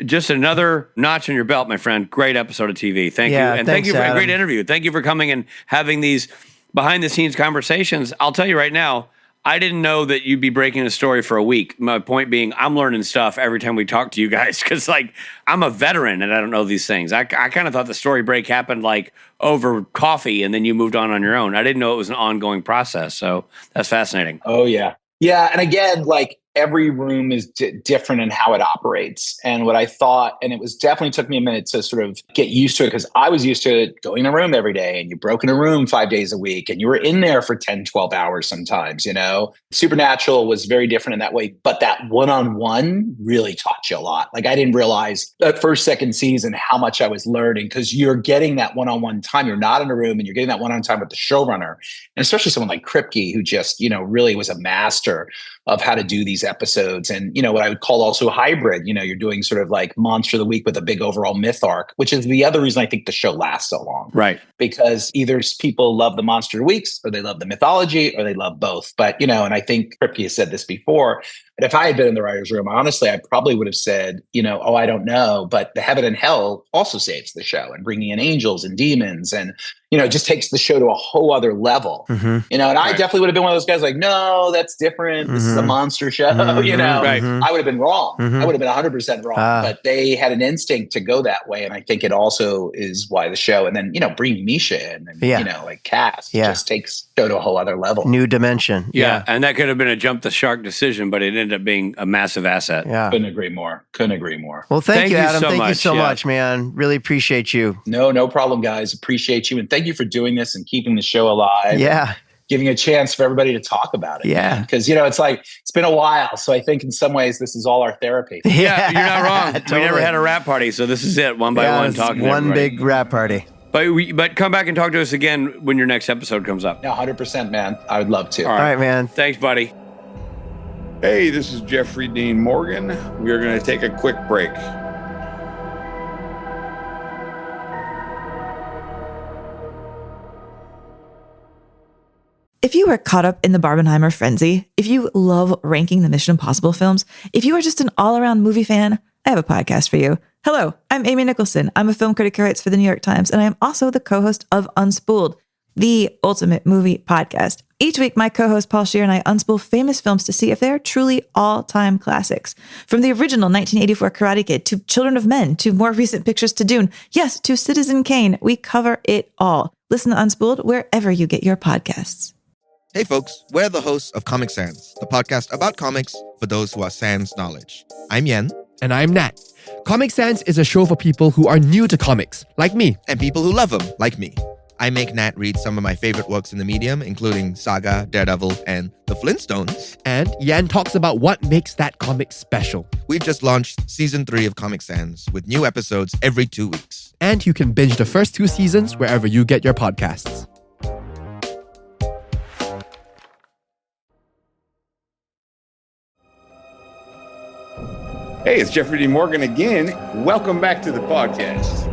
just another notch in your belt, my friend. Great episode of TV. Thank you. And thank you for a great interview. Thank you for coming and having these behind the scenes conversations. I'll tell you right now, I didn't know that you'd be breaking a story for a week. My point being, I'm learning stuff every time we talk to you guys because, like, I'm a veteran and I don't know these things. I kind of thought the story break happened, like, over coffee and then you moved on your own. I didn't know it was an ongoing process. So that's fascinating. Oh, yeah. Yeah. And again, like every room is different in how it operates. And what I thought, and it was definitely took me a minute to sort of get used to it because I was used to going in a room every day and you broke in a room 5 days a week and you were in there for 10, 12 hours sometimes, you know. Supernatural was very different in that way. But that one-on-one really taught you a lot. Like I didn't realize that first, second season how much I was learning because you're getting that one-on-one time. You're not in a room and you're getting that one-on-one time with the showrunner. And especially someone like Kripke who just, you know, really was a master of how to do these episodes. And, you know, what I would call also a hybrid, you know, you're doing sort of like Monster of the Week with a big overall myth arc, which is the other reason I think the show lasts so long. Right. Because either people love the Monster of the Weeks or they love the mythology or they love both. But, you know, and I think Kripke has said this before, and if I had been in the writer's room, honestly, I probably would have said, you know, oh, I don't know. But the heaven and hell also saves the show and bringing in angels and demons and, you know, it just takes the show to a whole other level, you know, and I definitely would have been one of those guys like, no, that's different. This is a monster show, you know, I would have been wrong. I would have been 100% wrong, but they had an instinct to go that way. And I think it also is why the show, and then, you know, bring Misha in and, you know, like cast just takes show to a whole other level. New dimension. Yeah. And that could have been a jump the shark decision, but it ended up being a massive asset. Yeah. Couldn't agree more. Well, thank you, Adam. Thank you so much, man. Really appreciate you. No problem, guys. Appreciate you. And thank you for doing this and keeping the show alive. Yeah. Giving a chance for everybody to talk about it. Yeah. Because, you know, it's like, it's been a while. So I think in some ways, this is all our therapy. Yeah, you're not wrong. Totally. We never had a rap party. So this is it. One by one talking to one everybody. big rap party. But come back and talk to us again when your next episode comes up. No, 100%, man. I would love to. All right, man. Thanks, buddy. Hey, this is Jeffrey Dean Morgan. We are going to take a quick break. If you are caught up in the Barbenheimer frenzy, if you love ranking the Mission Impossible films, if you are just an all-around movie fan, I have a podcast for you. Hello, I'm Amy Nicholson. I'm a film critic who writes for the New York Times, and I am also the co-host of Unspooled, the ultimate movie podcast. Each week, my co-host Paul Scheer and I unspool famous films to see if they're truly all-time classics. From the original 1984 Karate Kid to Children of Men to more recent pictures to Dune, yes, to Citizen Kane, we cover it all. Listen to Unspooled wherever you get your podcasts. Hey folks, we're the hosts of Comic Sans, the podcast about comics for those who are sans knowledge. I'm Yen. And I'm Nat. Comic Sans is a show for people who are new to comics, like me. And people who love them, like me. I make Nat read some of my favorite works in the medium, including Saga, Daredevil, and The Flintstones. And Yen talks about what makes that comic special. We've just launched Season 3 of Comic Sans, with new episodes every 2 weeks. And you can binge the first 2 seasons wherever you get your podcasts. Hey, it's Jeffrey D. Morgan again. Welcome back to the podcast.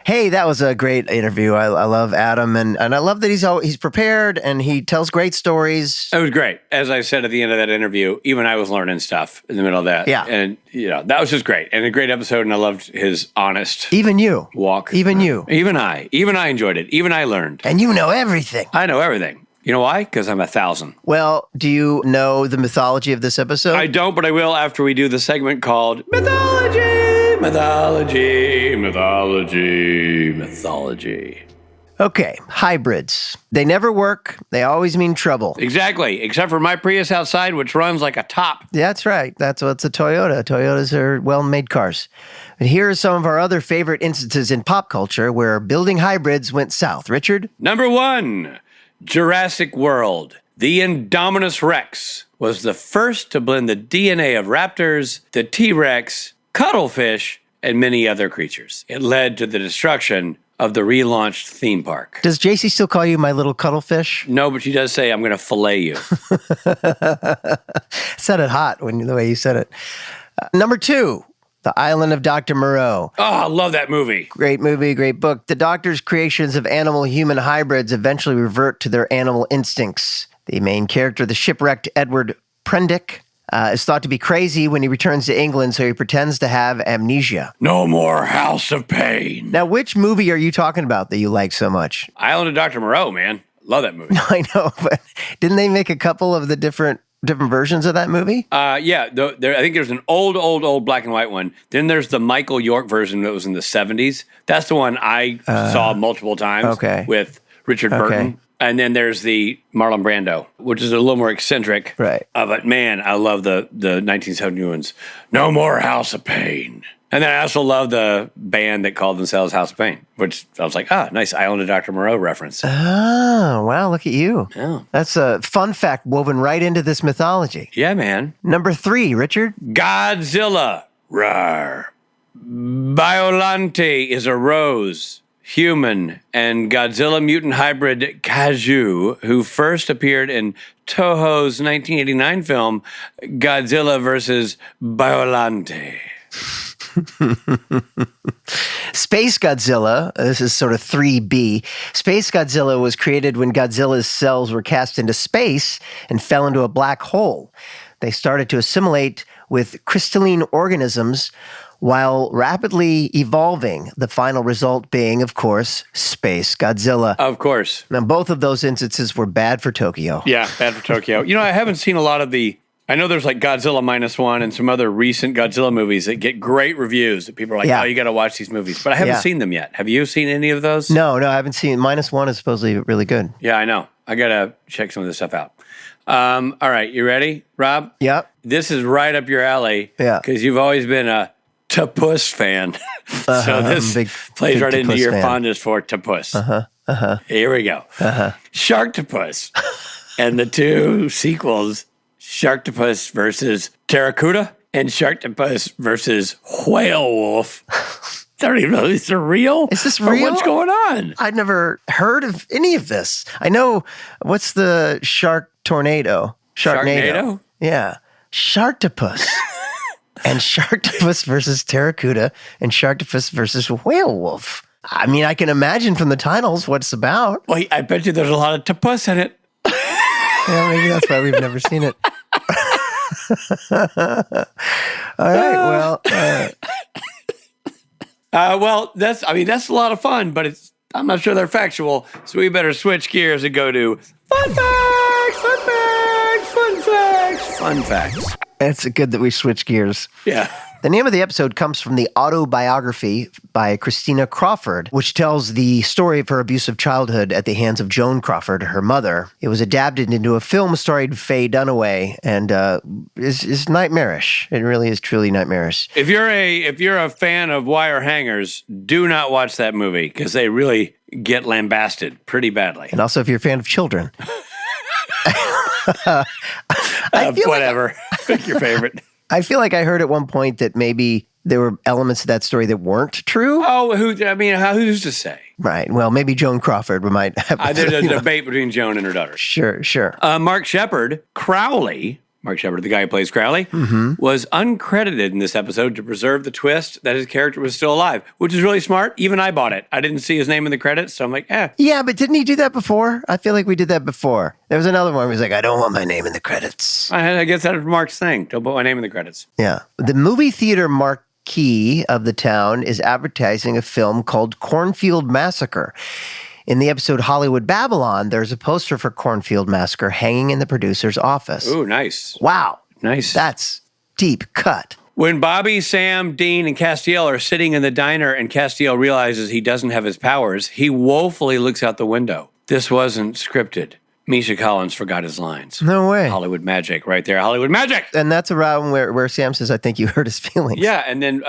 Hey, that was a great interview. I love Adam, and I love that he's prepared and he tells great stories. It was great. As I said at the end of that interview, even I was learning stuff in the middle of that. Yeah. And, you know, that was just great. And a great episode, and I loved his honest Even you. walk. Even you. Even I enjoyed it. Even I learned. And you know everything. I know everything. You know why? Because I'm 1,000. Well, do you know the mythology of this episode? I don't, but I will after we do the segment called Mythology, Mythology, Mythology, Mythology. Okay, hybrids. They never work. They always mean trouble. Exactly, except for my Prius outside, which runs like a top. That's right. That's what's a Toyota. Toyotas are well-made cars. And here are some of our other favorite instances in pop culture where building hybrids went south. Richard? Number 1. Jurassic World. The Indominus Rex was the first to blend the DNA of raptors, the T-Rex, cuttlefish, and many other creatures. It led to the destruction of the relaunched theme park. Does JC still call you my little cuttlefish? No, but she does say, I'm going to fillet you. Said it hot the way you said it. Number 2, The Island of Dr. Moreau. Oh, I love that movie. Great movie, great book. The Doctor's creations of animal-human hybrids eventually revert to their animal instincts. The main character, the shipwrecked Edward Prendick, is thought to be crazy when he returns to England, so he pretends to have amnesia. No more House of Pain. Now, which movie are you talking about that you like so much? Island of Dr. Moreau, man. Love that movie. I know, but didn't they make a couple of the different versions of that movie? Yeah. I think there's an old black and white one. Then there's the Michael York version that was in the 70s. That's the one I saw multiple times with Richard Burton. And then there's the Marlon Brando, which is a little more eccentric. Right. But man, I love the 1970 ones. No more House of Pain. And then I also love the band that called themselves House of Pain, which I was like, nice Island of Dr. Moreau reference. Oh, wow, look at you. Yeah. That's a fun fact woven right into this mythology. Yeah, man. Number 3, Richard. Godzilla. Rawr. Biollante is a rose, human, and Godzilla mutant hybrid Kaiju, who first appeared in Toho's 1989 film Godzilla vs. Biollante. Space Godzilla, this is sort of 3B. Space Godzilla was created when Godzilla's cells were cast into space and fell into a black hole. They started to assimilate with crystalline organisms while rapidly evolving, the final result being, of course, Space Godzilla. Of course. Now, both of those instances were bad for Tokyo. Yeah, bad for Tokyo. I haven't seen a lot of I know there's like Godzilla -1 and some other recent Godzilla movies that get great reviews that people are like, oh, you got to watch these movies. But I haven't seen them yet. Have you seen any of those? No, I haven't seen. -1 is supposedly really good. Yeah, I know. I got to check some of this stuff out. All right, you ready, Rob? Yep. This is right up your alley. Yeah. Because you've always been a Tapuss fan. So this plays right into your fondness for Tapuss. Here we go. Sharktopus. And the 2 sequels, Sharktopus versus Terracuda and Sharktopus versus Whale Wolf. I don't even know if these are real. Is this real? What's going on? I'd never heard of any of this. I know, what's the shark tornado? Sharknado? Yeah. Sharktopus. And Sharktopus versus Terracuda and Sharktopus versus Whale Wolf. I mean, I can imagine from the titles what it's about. Well, I bet you there's a lot of Tapuss in it. Yeah, maybe that's why we've never seen it. All right, well. Well, that's a lot of fun, but I'm not sure they're factual, so we better switch gears and go to fun facts, fun facts, fun facts, fun facts. It's good that we switch gears. Yeah. The name of the episode comes from the autobiography by Christina Crawford, which tells the story of her abusive childhood at the hands of Joan Crawford, her mother. It was adapted into a film starring Faye Dunaway and is nightmarish. It really is truly nightmarish. If you're a fan of wire hangers, do not watch that movie because they really get lambasted pretty badly. And also if you're a fan of children. Whatever. Pick your favorite. I feel like I heard at one point that maybe there were elements of that story that weren't true. Oh, who's to say? Right. Well, maybe Joan Crawford might have. There's a debate between Joan and her daughter. Sure. Mark Shepard, the guy who plays Crowley, was uncredited in this episode to preserve the twist that his character was still alive, which is really smart. Even I bought it. I didn't see his name in the credits, so I'm like, Yeah, but didn't he do that before? I feel like we did that before. There was another one where he was like, I don't want my name in the credits. I guess that was Mark's thing. Don't put my name in the credits. Yeah. The movie theater marquee of the town is advertising a film called Cornfield Massacre. In the episode Hollywood Babylon, there's a poster for Cornfield Massacre hanging in the producer's office. Ooh, nice. Wow. Nice. That's deep cut. When Bobby, Sam, Dean, and Castiel are sitting in the diner and Castiel realizes he doesn't have his powers, he woefully looks out the window. This wasn't scripted. Misha Collins forgot his lines. No way. Hollywood magic right there. Hollywood magic. And that's around where Sam says, I think you hurt his feelings. Yeah. And then,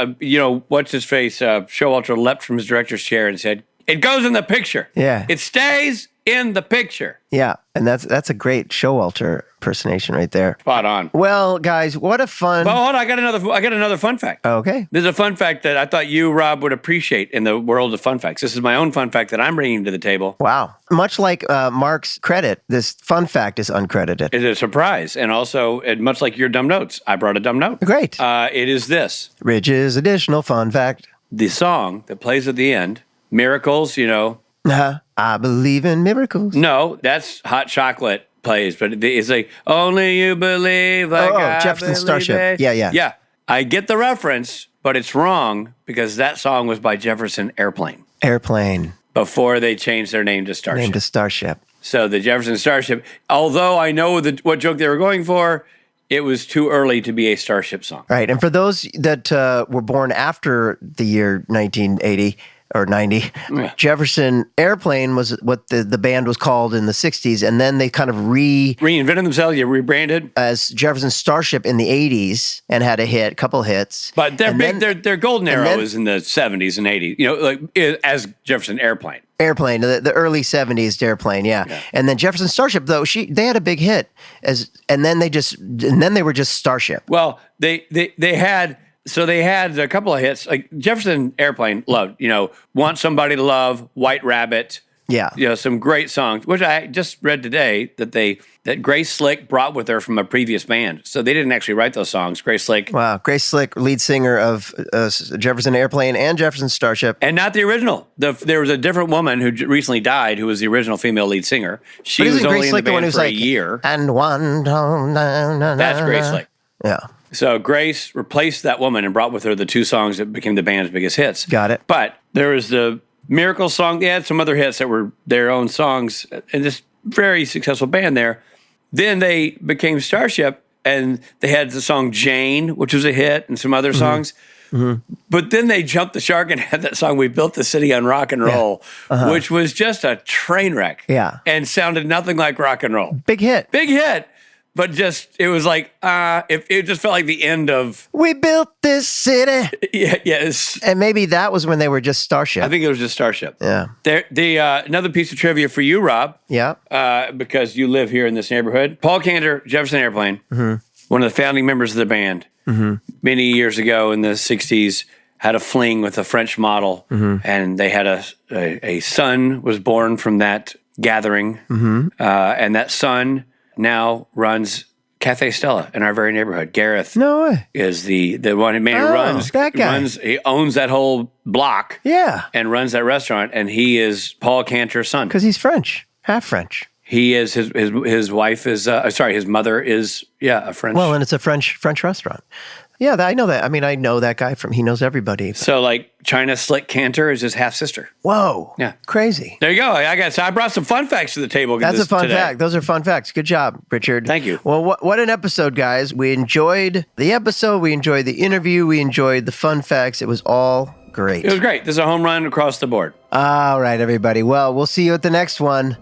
what's his face? Showalter leapt from his director's chair and said, it goes in the picture. Yeah. It stays in the picture. Yeah, and that's a great Showalter impersonation right there. Spot on. Well, guys, what a fun... Well, hold on, I got another fun fact. Okay. There's a fun fact that I thought you, Rob, would appreciate in the world of fun facts. This is my own fun fact that I'm bringing to the table. Wow. Much like Mark's credit, this fun fact is uncredited. It's a surprise. And also, much like your dumb notes, I brought a dumb note. Great. It is this. Ridge's additional fun fact. The song that plays at the end, Miracles, I believe in miracles. No, that's Hot Chocolate plays, but it's like, only you believe like I Jefferson believe Starship. it. Yeah. Yeah, I get the reference, but it's wrong because that song was by Jefferson Airplane. Before they changed their name to Starship. So the Jefferson Starship, although I know what joke they were going for, it was too early to be a Starship song. Right, and for those that were born after the year 1980 or 90, Jefferson Airplane was what the band was called in the 60s, and then they kind of reinvented themselves, rebranded as Jefferson Starship in the 80s and had a couple hits. But their golden era was in the 70s and 80s, as Jefferson Airplane. The early 70s Airplane, yeah. And then Jefferson Starship, though, they had a big hit, and then they were just Starship. Well, they had a couple of hits, like Jefferson Airplane loved, Want Somebody to Love, White Rabbit. Yeah. Some great songs, which I just read today that Grace Slick brought with her from a previous band. So they didn't actually write those songs. Grace Slick. Wow. Grace Slick, lead singer of Jefferson Airplane and Jefferson Starship. And not the original. There was a different woman who recently died who was the original female lead singer. She was only in the band for a year. And one, that's Grace Slick. Yeah. So Grace replaced that woman and brought with her the two songs that became the band's biggest hits. Got it. But there was the Miracle song. They had some other hits that were their own songs, and this very successful band there. Then they became Starship, and they had the song Jane, which was a hit, and some other songs. Mm-hmm. But then they jumped the shark and had that song, We Built the City on Rock and Roll, which was just a train wreck. Yeah. And sounded nothing like rock and roll. Big hit. But it was like, it just felt like the end of... We built this city. Yes. And maybe that was when they were just Starship. I think it was just Starship. Yeah. Another piece of trivia for you, Rob. Yeah. Because you live here in this neighborhood. Paul Cantor, Jefferson Airplane, one of the founding members of the band, many years ago in the 60s, had a fling with a French model, and they had a son was born from that gathering, and that son now runs Cafe Stella in our very neighborhood. Gareth is the one who runs that guy. He owns that whole block. Yeah. And runs that restaurant, and he is Paul Cantor's son. Because he's French, half French. He is his wife is his mother is a French. Well, and it's a French restaurant. Yeah, I know that. I mean, I know that guy he knows everybody. So, like, China Slick Cantor is his half-sister. Whoa. Yeah. Crazy. There you go. I brought some fun facts to the table. That's a fun fact. Those are fun facts. Good job, Richard. Thank you. Well, what an episode, guys. We enjoyed the episode. We enjoyed the interview. We enjoyed the fun facts. It was all great. It was great. This is a home run across the board. All right, everybody. Well, we'll see you at the next one.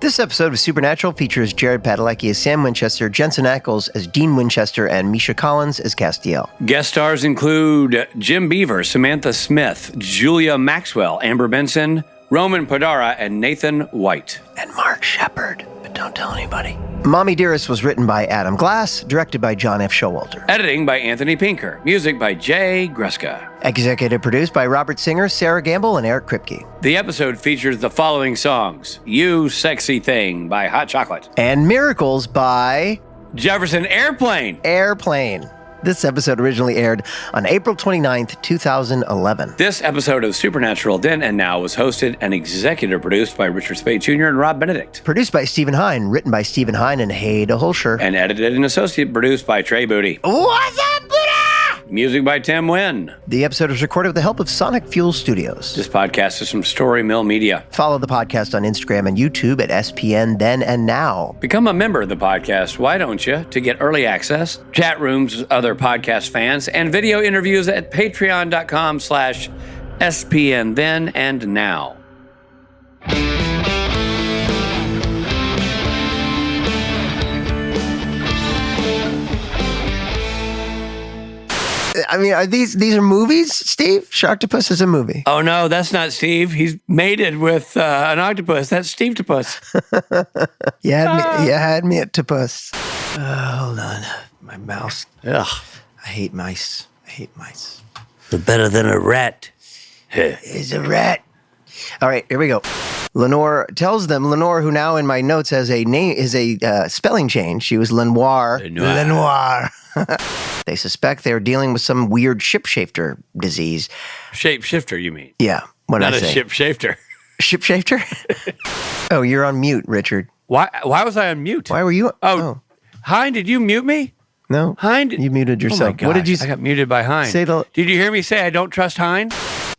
This episode of Supernatural features Jared Padalecki as Sam Winchester, Jensen Ackles as Dean Winchester, and Misha Collins as Castiel. Guest stars include Jim Beaver, Samantha Smith, Julia Maxwell, Amber Benson, Roman Podara, and Nathan White. And Mark Shepard, but don't tell anybody. Mommy Dearest was written by Adam Glass, directed by John F. Showalter. Editing by Anthony Pinker. Music by Jay Gruska. Executive produced by Robert Singer, Sarah Gamble, and Eric Kripke. The episode features the following songs: You Sexy Thing by Hot Chocolate. And Miracles by... Jefferson Airplane. This episode originally aired on April 29th, 2011. This episode of Supernatural Then and Now was hosted and executive produced by Richard Spade Jr. and Rob Benedict. Produced by Stephen Hine, written by Stephen Hine and Haida Holscher. And edited and associate produced by Trey Booty. What's up, Buddha? Music by Tim Wynn. The episode was recorded with the help of Sonic Fuel Studios. This podcast is from Story Mill Media. Follow the podcast on Instagram and YouTube at SPN Then and Now. Become a member of the podcast, why don't you, to get early access, chat rooms with other podcast fans, and video interviews at patreon.com/SPN Then and Now. I mean, are these are movies, Steve? Sharktopus is a movie. Oh, no, that's not Steve. He's mated with an octopus. That's Steve-topus. You had me at topus. Hold on. My mouse. Ugh. I hate mice. They're better than a rat. Is a rat. All right, here we go. Lenore tells them, Lenore, who now in my notes has a name, is a spelling change. She was Lenoir. Lenoir. They suspect they're dealing with some weird shapeshifter disease. Shapeshifter, you mean? Yeah. What did I say? Not a shapeshifter. Shapeshifter? Oh, you're on mute, Richard. Why was I on mute? Why were you? Oh. Hein, did you mute me? No. Hein? You muted yourself. Oh my gosh, What did you I got muted by Hein. Did you hear me say I don't trust Hein?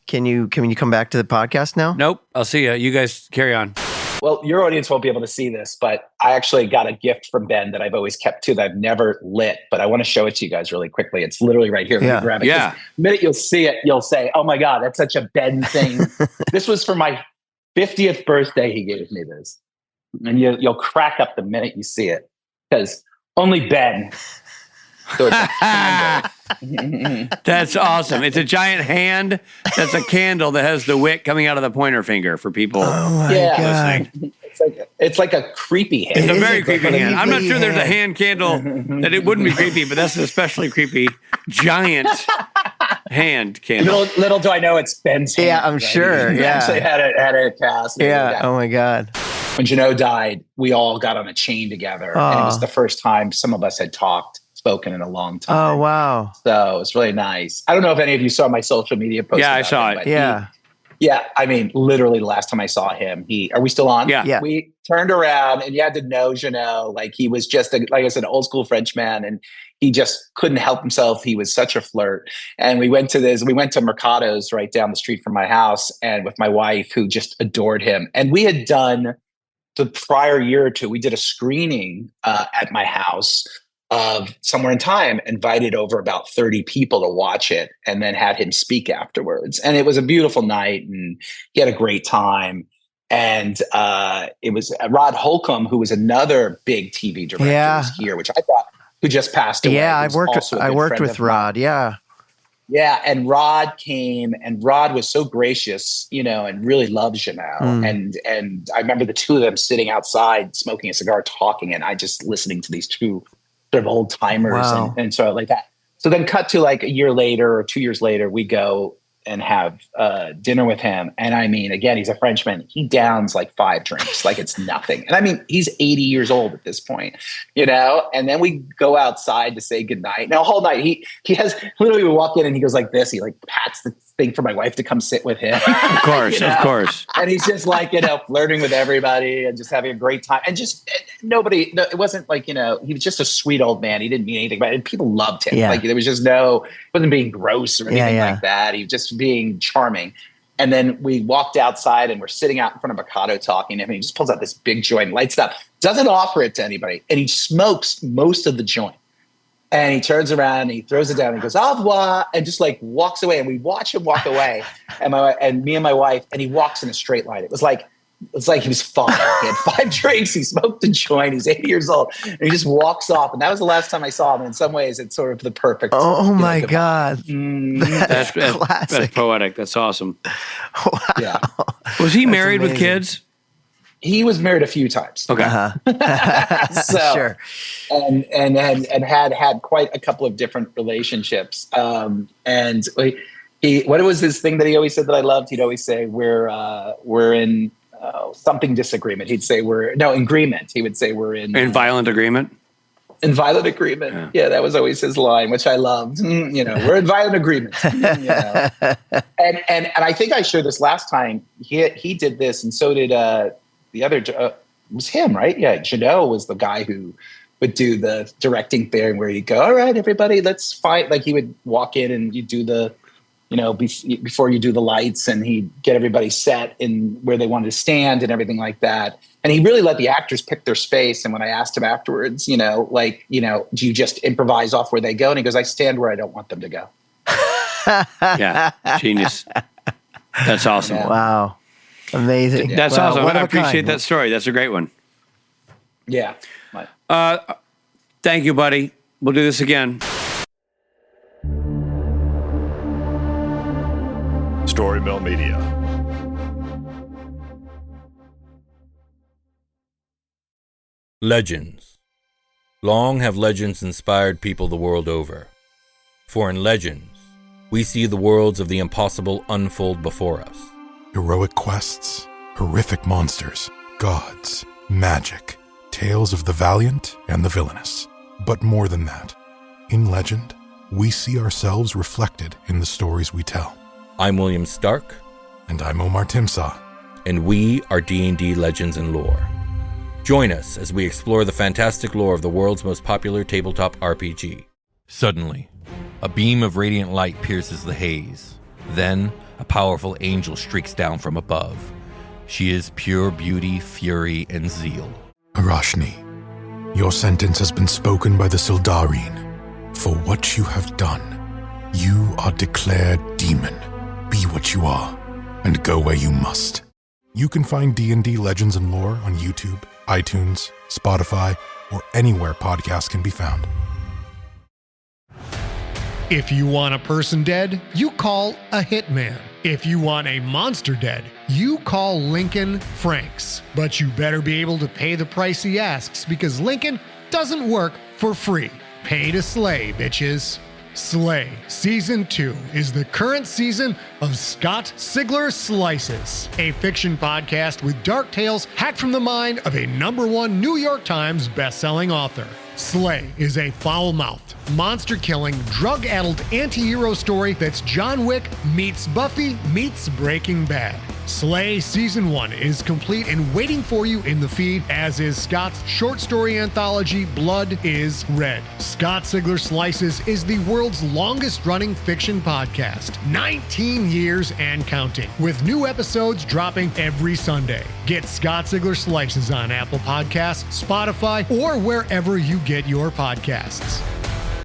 Can you come back to the podcast now? Nope. I'll see you. You guys carry on. Well, your audience won't be able to see this, but I actually got a gift from Ben that I've always kept too, that I've never lit, but I want to show it to you guys really quickly. It's literally right here. Yeah. Grab it. Yeah. The minute you'll see it, you'll say, oh my God, that's such a Ben thing. This was for my 50th birthday. He gave me this. And you'll crack up the minute you see it, because only Ben. So it's a candle. That's awesome. It's a giant hand. That's a candle that has the wick coming out of the pointer finger for people listening. It's like a creepy hand. It's a very creepy hand. I'm not sure there's a hand candle that it wouldn't be creepy, but that's an especially creepy giant hand candle. Little do I know it's Ben's hand. Yeah, I'm sure. He Yeah. actually had it cast. Yeah. Oh my God. When Janot died, we all got on a chain together. And it was the first time some of us had spoken in a long time. Oh, wow. So it's really nice. I don't know if any of you saw my social media post. Yeah, I saw it. Yeah. I mean, literally the last time I saw him, are we still on? Yeah. We turned around and you had to know Janot, like he was just, like I said, an old school Frenchman, and he just couldn't help himself. He was such a flirt. And we went to Mercado's right down the street from my house, and with my wife, who just adored him. And we had done the prior year or two, we did a screening at my house of Somewhere in Time, invited over about 30 people to watch it, and then had him speak afterwards. And it was a beautiful night, and he had a great time. And it was Rod Holcomb, who was another big TV director, was here, which I thought, who just passed away. Yeah, I worked with Rod. Yeah. Yeah, and Rod came, and Rod was so gracious, and really loved Janot. And I remember the two of them sitting outside, smoking a cigar, talking, and I just listening to these two sort of old timers and sort of like that. So then cut to like a year later or 2 years later, we go and have dinner with him. And I mean, again, he's a Frenchman. He downs like 5 drinks, like it's nothing. And I mean, he's 80 years old at this point, and then we go outside to say goodnight. Now, whole night, he has literally, we walk in and he goes like this. He like pats the thing for my wife to come sit with him. Of course, of course. And he's just like, flirting with everybody and just having a great time. And just it wasn't like, he was just a sweet old man. He didn't mean anything by it. And people loved him. Yeah. Like there was just he wasn't being gross or anything like that. He was just being charming. And then we walked outside and we're sitting out in front of Mercado talking to him. And he just pulls out this big joint, lights it up, doesn't offer it to anybody. And he smokes most of the joint. And he turns around and he throws it down and he goes, au revoir, and just like walks away. And we watch him walk away. And me and my wife, and he walks in a straight line. It's like he was fine. He had 5 drinks. He smoked a joint. He's 80 years old. And he just walks off. And that was the last time I saw him. In some ways, it's sort of the perfect. Oh, my God. That's classic. That's poetic. That's awesome. Wow. Yeah. Was he married amazing. with kids? He was married a few times. Okay. So, Sure. And had quite a couple of different relationships. And what was his thing that he always said that I loved? He'd always say, we're in something disagreement. He'd say in agreement. He would say we're in violent agreement. In violent agreement. Yeah, that was always his line, which I loved. We're in violent agreement. And I think I shared this last time. He did this, and so did the other. It was him, right? Yeah, Janot was the guy who would do the directing thing, where he'd go, "All right, everybody, let's fight." Like he would walk in and you do the, before you do the lights, and he'd get everybody set in where they wanted to stand and everything like that. And he really let the actors pick their space. And when I asked him afterwards, do you just improvise off where they go? And he goes, I stand where I don't want them to go. Yeah, genius. That's awesome. Yeah. Wow. Amazing. That's wow, awesome. I appreciate that story. That's a great one. Yeah. Thank you, buddy. We'll do this again. Storymill Media. Legends. Long have legends inspired people the world over. For in legends, we see the worlds of the impossible unfold before us. Heroic quests, horrific monsters, gods, magic, tales of the valiant and the villainous. But more than that, in legend, we see ourselves reflected in the stories we tell. I'm William Stark. And I'm Omar Timsaw. And we are D&D Legends and Lore. Join us as we explore the fantastic lore of the world's most popular tabletop RPG. Suddenly, a beam of radiant light pierces the haze. Then, a powerful angel streaks down from above. She is pure beauty, fury, and zeal. Arashni, your sentence has been spoken by the Sildarine. For what you have done, you are declared demon. Be what you are, and go where you must. You can find D&D Legends and Lore on YouTube, iTunes, Spotify, or anywhere podcasts can be found. If you want a person dead, you call a hitman. If you want a monster dead, you call Lincoln Franks. But you better be able to pay the price he asks, because Lincoln doesn't work for free. Pay to slay, bitches. Slay Season 2 is the current season of Scott Sigler Slices, a fiction podcast with dark tales hacked from the mind of a #1 New York Times bestselling author. Slay is a foul-mouthed, monster-killing, drug-addled anti-hero story that's John Wick meets Buffy meets Breaking Bad. Slay Season 1 is complete and waiting for you in the feed, as is Scott's short story anthology, Blood is Red. Scott Sigler Slices is the world's longest-running fiction podcast, 19 years and counting, with new episodes dropping every Sunday. Get Scott Sigler Slices on Apple Podcasts, Spotify, or wherever you get your podcasts.